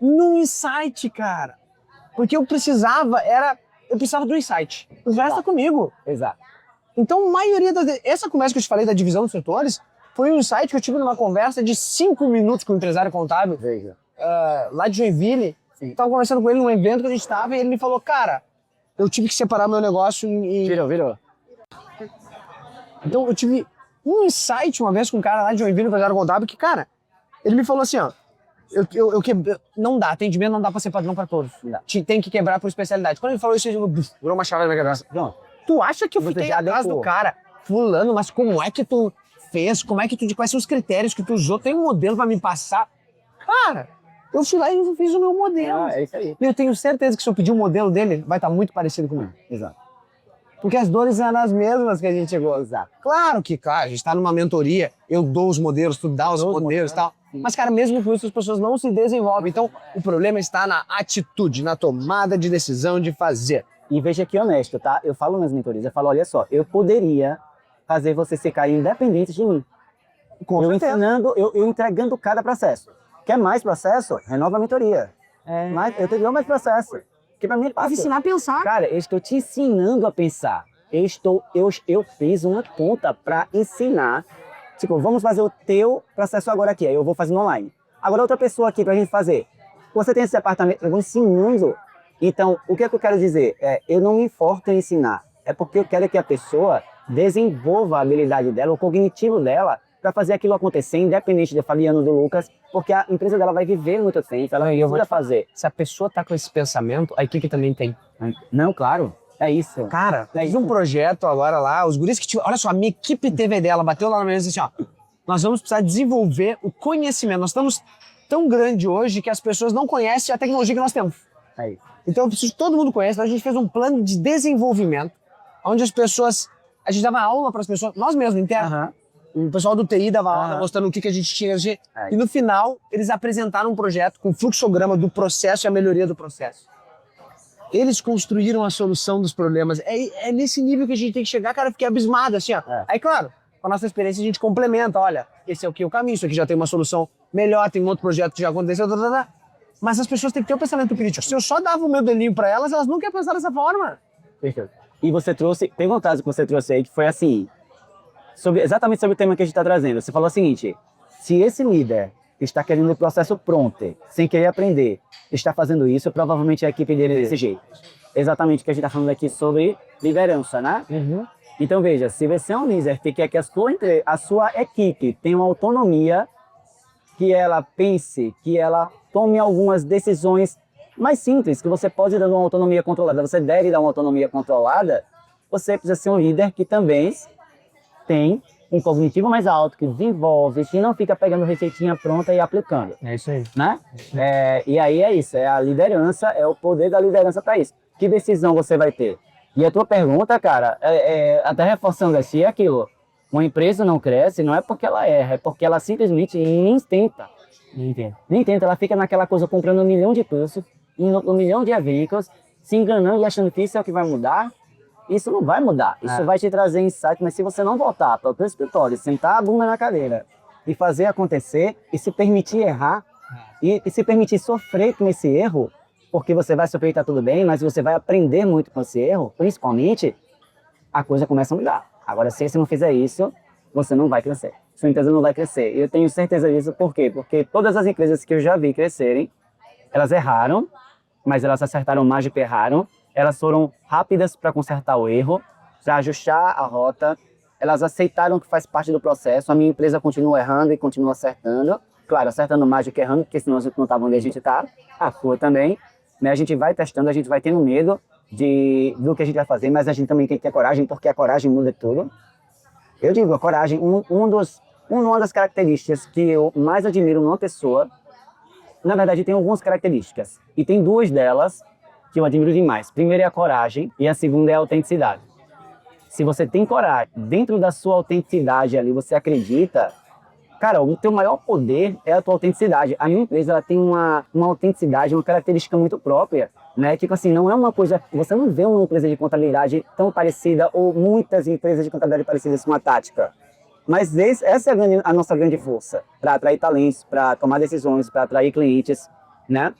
Num insight, cara. Porque eu precisava do insight. O resto é comigo. Exato. Então, a maioria essa conversa que eu te falei da divisão dos setores foi um insight que eu tive numa conversa de 5 minutos com o empresário contábil. Veja. Lá de Joinville. Eu tava conversando com ele num evento que a gente tava e ele me falou, cara, eu tive que separar meu negócio e... Virou. Então, eu tive um insight uma vez com um cara lá de Joinville, um empresário contábil, que, cara, ele me falou assim, ó, não dá, atendimento não dá pra ser padrão pra todos. Tem que quebrar por especialidade. Quando ele falou isso, virou uma chave na minha cabeça. Não. Tu acha que eu fiquei atrás do cara, fulano, mas como é que tu fez? Quais são os critérios que tu usou? Tem um modelo pra me passar? Cara, eu fui lá e fiz o meu modelo. É isso aí. E eu tenho certeza que se eu pedir o modelo dele, vai estar muito parecido comigo. Exato. Porque as dores eram as mesmas que a gente chegou a usar. Claro, a gente tá numa mentoria, eu dou os modelos, tu dá os modelos e tal. Mas, cara, mesmo com isso, as pessoas não se desenvolvem. Então, o problema está na atitude, na tomada de decisão de fazer. E veja que honesto, tá? Eu falo nas mentorias, eu falo, olha só, eu poderia fazer você ficar independente de mim. Com eu certeza. ensinando, eu entregando cada processo. Quer mais processo? Renova a mentoria. Eu te dou mais processo. Que pra mim é Pra fácil. ensinar a pensar. Cara, eu estou te ensinando a pensar. Eu fiz uma conta para ensinar. Tipo, vamos fazer o teu processo agora aqui. Aí eu vou fazendo online. Agora outra pessoa aqui pra gente fazer. Você tem esse apartamento, eu vou ensinando. Então, o que é que eu quero dizer? Eu não me importo em ensinar. É porque eu quero que a pessoa desenvolva a habilidade dela, o cognitivo dela, para fazer aquilo acontecer, independente de Fabiano, do Lucas, porque a empresa dela vai viver muito tempo, ela Eu vou precisa te falar, fazer. se a pessoa tá com esse pensamento, a equipe também tem. Não, claro, é isso. Cara, fiz um projeto agora lá, os guris que olha só, a minha equipe teve a ideia, ela bateu lá na mesa e disse assim, ó, nós vamos precisar desenvolver o conhecimento. Nós estamos tão grande hoje que as pessoas não conhecem a tecnologia que nós temos. É isso. Então eu preciso que todo mundo conheça. Então a gente fez um plano de desenvolvimento, onde as pessoas, a gente dava aula para as pessoas, nós mesmos, interno. Aham. O pessoal do TI dava aula Aham. mostrando o que a gente tinha. É. E no final, eles apresentaram um projeto com fluxograma do processo e a melhoria do processo. Eles construíram a solução dos problemas. É nesse nível que a gente tem que chegar, cara. Eu fiquei abismado, assim, ó. É. Aí, claro, com a nossa experiência, a gente complementa. Olha, esse é o caminho, isso aqui já tem uma solução melhor, tem um outro projeto que já aconteceu, Mas as pessoas têm que ter o pensamento crítico. Se eu só dava o meu delinho pra elas, elas nunca iam pensar dessa forma. Perfeito. E você trouxe, tem um caso que você trouxe aí que foi assim, exatamente sobre o tema que a gente está trazendo. Você falou o seguinte, se esse líder está querendo o processo pronto, sem querer aprender, está fazendo isso, provavelmente a equipe dele é desse jeito. Exatamente o que a gente está falando aqui sobre liderança, né? Então veja, se você é um líder que quer que a sua equipe tenha uma autonomia, que ela pense, que ela tome algumas decisões mais simples, que você pode dar uma autonomia controlada, você deve dar uma autonomia controlada, você precisa ser um líder que também tem um cognitivo mais alto, que desenvolve, que não fica pegando receitinha pronta e aplicando, É isso aí. né? E aí é isso, é a liderança, é o poder da liderança para isso. Que decisão você vai ter? E a tua pergunta, cara, até reforçando assim, é aquilo. Uma empresa não cresce, não é porque ela erra, é porque ela simplesmente nem tenta. Nem tenta, ela fica naquela coisa comprando 1 milhão de cursos, indo para 1 milhão de eventos, se enganando e achando que isso é o que vai mudar. Isso não vai mudar, isso vai te trazer insight, mas se você não voltar para o teu escritório, sentar a bunda na cadeira e fazer acontecer e se permitir errar e se permitir sofrer com esse erro, porque você vai sofrer e tá tudo bem, mas você vai aprender muito com esse erro, principalmente, a coisa começa a mudar. Agora, se você não fizer isso, você não vai crescer. Sua empresa não vai crescer. E eu tenho certeza disso, por quê? Porque todas as empresas que eu já vi crescerem, elas erraram, mas elas acertaram mais do que erraram. Elas foram rápidas para consertar o erro, para ajustar a rota. Elas aceitaram que faz parte do processo. A minha empresa continua errando e continua acertando. Claro, acertando mais do que errando, porque senão a gente não estava onde a gente está. A sua também. Né? A gente vai testando, a gente vai tendo medo do que a gente vai fazer, mas a gente também tem que ter coragem, porque a coragem muda tudo. Eu digo, a coragem, uma das características que eu mais admiro numa pessoa, na verdade tem algumas características, e tem 2 delas que eu admiro demais. Primeiro é a coragem e a segunda é a autenticidade. Se você tem coragem, dentro da sua autenticidade ali, você acredita, cara, o teu maior poder é a tua autenticidade. A minha empresa, ela tem uma autenticidade, uma característica muito própria, né? Tipo assim, não é uma coisa, você não vê uma empresa de contabilidade tão parecida ou muitas empresas de contabilidade parecidas com a Tática. Mas essa é a nossa grande força, para atrair talentos, para tomar decisões, para atrair clientes, né?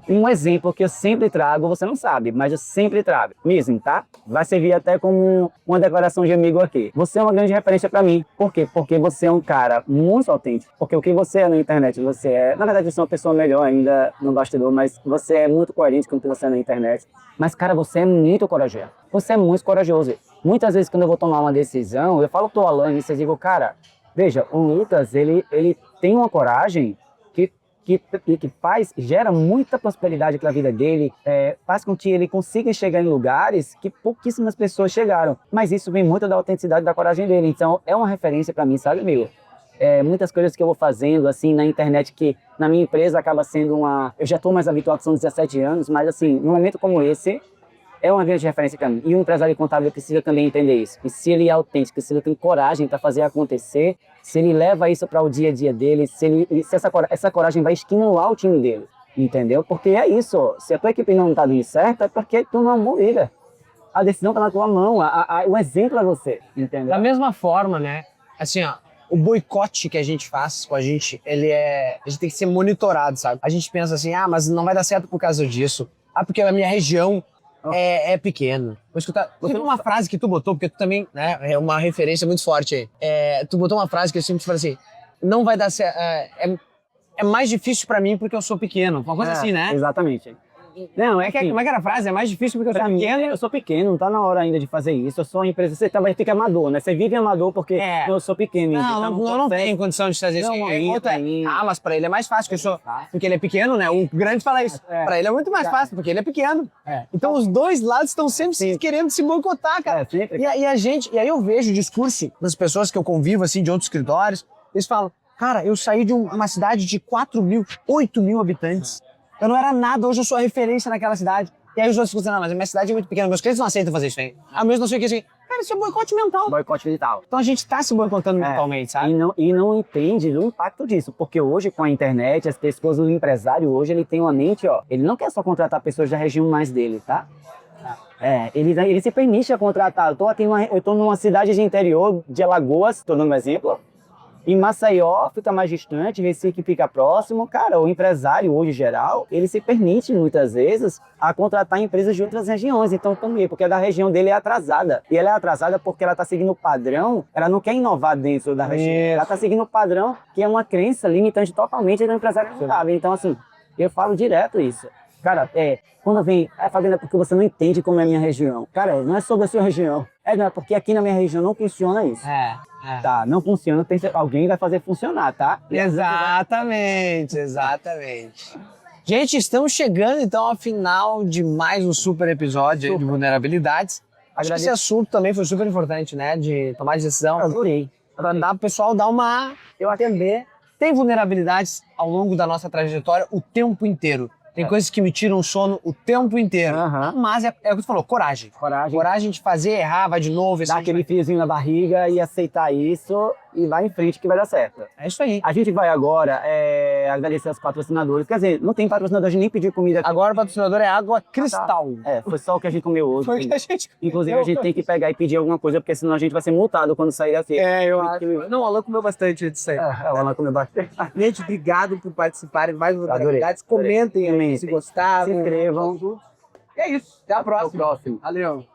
Um exemplo que eu sempre trago, você não sabe, mas eu sempre trago. Mesmo, tá? Vai servir até como uma declaração de amigo aqui. Você é uma grande referência para mim. Por quê? Porque você é um cara muito autêntico. Porque o que você é na internet, você é... Na verdade, você é uma pessoa melhor ainda no bastidor, mas você é muito coerente com o que você é na internet. Mas, cara, você é muito corajoso. Você é muito corajoso. Muitas vezes, quando eu vou tomar uma decisão, eu falo pro Alan e você digo, cara, veja, o Lucas, ele tem uma coragem que gera muita prosperidade para a vida dele, faz com que ele consiga chegar em lugares que pouquíssimas pessoas chegaram. Mas isso vem muito da autenticidade e da coragem dele. Então, é uma referência para mim, sabe, amigo? Muitas coisas que eu vou fazendo, assim, na internet, que na minha empresa acaba sendo uma... Eu já estou mais habituado, são 17 anos, mas, assim, num momento como esse, é uma grande referência para mim. E o empresário contábil precisa também entender isso. E se ele é autêntico, se ele tem coragem para fazer acontecer, se ele leva isso para o dia a dia dele, se essa coragem vai estimular o time dele, entendeu? Porque é isso. Se a tua equipe não está dando certo, é porque tu não é um bom líder. A decisão está na tua mão, o exemplo é você, entendeu? Da mesma forma, né? Assim, ó, o boicote que a gente faz com a gente tem que ser monitorado, sabe? A gente pensa assim, mas não vai dar certo por causa disso. Porque a minha região é pequena. Vou escutar. Teve uma frase que tu botou, porque tu também, né, é uma referência muito forte aí. Tu botou uma frase que eu sempre falo assim, não vai dar certo, é mais difícil pra mim porque eu sou pequeno. Uma coisa assim, né? Exatamente. Não, é que Como é que era a frase? É mais difícil porque eu pra sou mim, pequeno. eu sou pequeno, não tá na hora ainda de fazer isso. Eu sou uma empresa, você também fica amador, né? Você vive amador porque eu sou pequeno. Não tenho condição de fazer isso. Mas pra ele é mais fácil, porque ele é pequeno, né? O grande fala isso. Pra ele é muito mais fácil, porque ele é pequeno. Então os dois lados estão sempre querendo se boicotar, cara. E aí eu vejo o discurso das pessoas que eu convivo, assim, de outros escritórios, eles falam, cara, eu saí de uma cidade de 8 mil habitantes. Eu não era nada, hoje eu sou a referência naquela cidade. E aí os outros ficam dizendo, mas a minha cidade é muito pequena, meus clientes não aceitam fazer isso aí. Mesmo não sei o que, assim. Cara, isso é boicote mental. Boicote mental. Então a gente tá se boicotando mentalmente, sabe? E não entende o impacto disso, porque hoje com a internet, as pessoas, o empresário hoje, ele tem uma mente, ele não quer só contratar pessoas da região mais dele, tá? Ele se permite a contratar. Eu tô numa cidade de interior de Alagoas, tô dando um exemplo. Em Maceió fica mais distante, Recife fica próximo. Cara, o empresário hoje, geral, ele se permite muitas vezes a contratar empresas de outras regiões. Então, também, porque a da região dele é atrasada. E ela é atrasada porque ela está seguindo o padrão, ela não quer inovar dentro da região. Ela está seguindo o padrão que é uma crença limitante totalmente do empresário rentável. Então, assim, eu falo direto isso. Cara, quando vem, Fabiana, porque você não entende como é a minha região. Cara, não é sobre a sua região. Não, é porque aqui na minha região não funciona isso. Tá, não funciona, alguém vai fazer funcionar, tá? Exatamente. Gente, estamos chegando então ao final de mais um super episódio aí de vulnerabilidades. Acho que esse assunto também foi super importante, né? De tomar decisão. Eu adorei. Para dar pro pessoal dar eu atender. Tem vulnerabilidades ao longo da nossa trajetória o tempo inteiro. Tem coisas que me tiram o sono o tempo inteiro. Mas é o que tu falou, coragem. Coragem de fazer, errar, vai de novo. Dar aquele fiozinho na barriga e aceitar isso e vai em frente que vai dar certo. É isso aí. A gente vai agora agradecer aos patrocinadores. Quer dizer, não tem patrocinador, a gente nem pediu comida aqui. Agora o patrocinador é Água Cristal. Foi só o que a gente comeu hoje. Foi o que a gente comeu. Inclusive, a gente tem que pegar e pedir alguma coisa, porque senão a gente vai ser multado quando sair daqui. Eu acho. Não, o Alan comeu bastante disso aí. O Alan comeu bastante. Gente, obrigado por participarem de mais vulnerabilidades. Comentem aí se gostaram. Se inscrevam. E é isso. Até a próxima. Até o próximo. Valeu.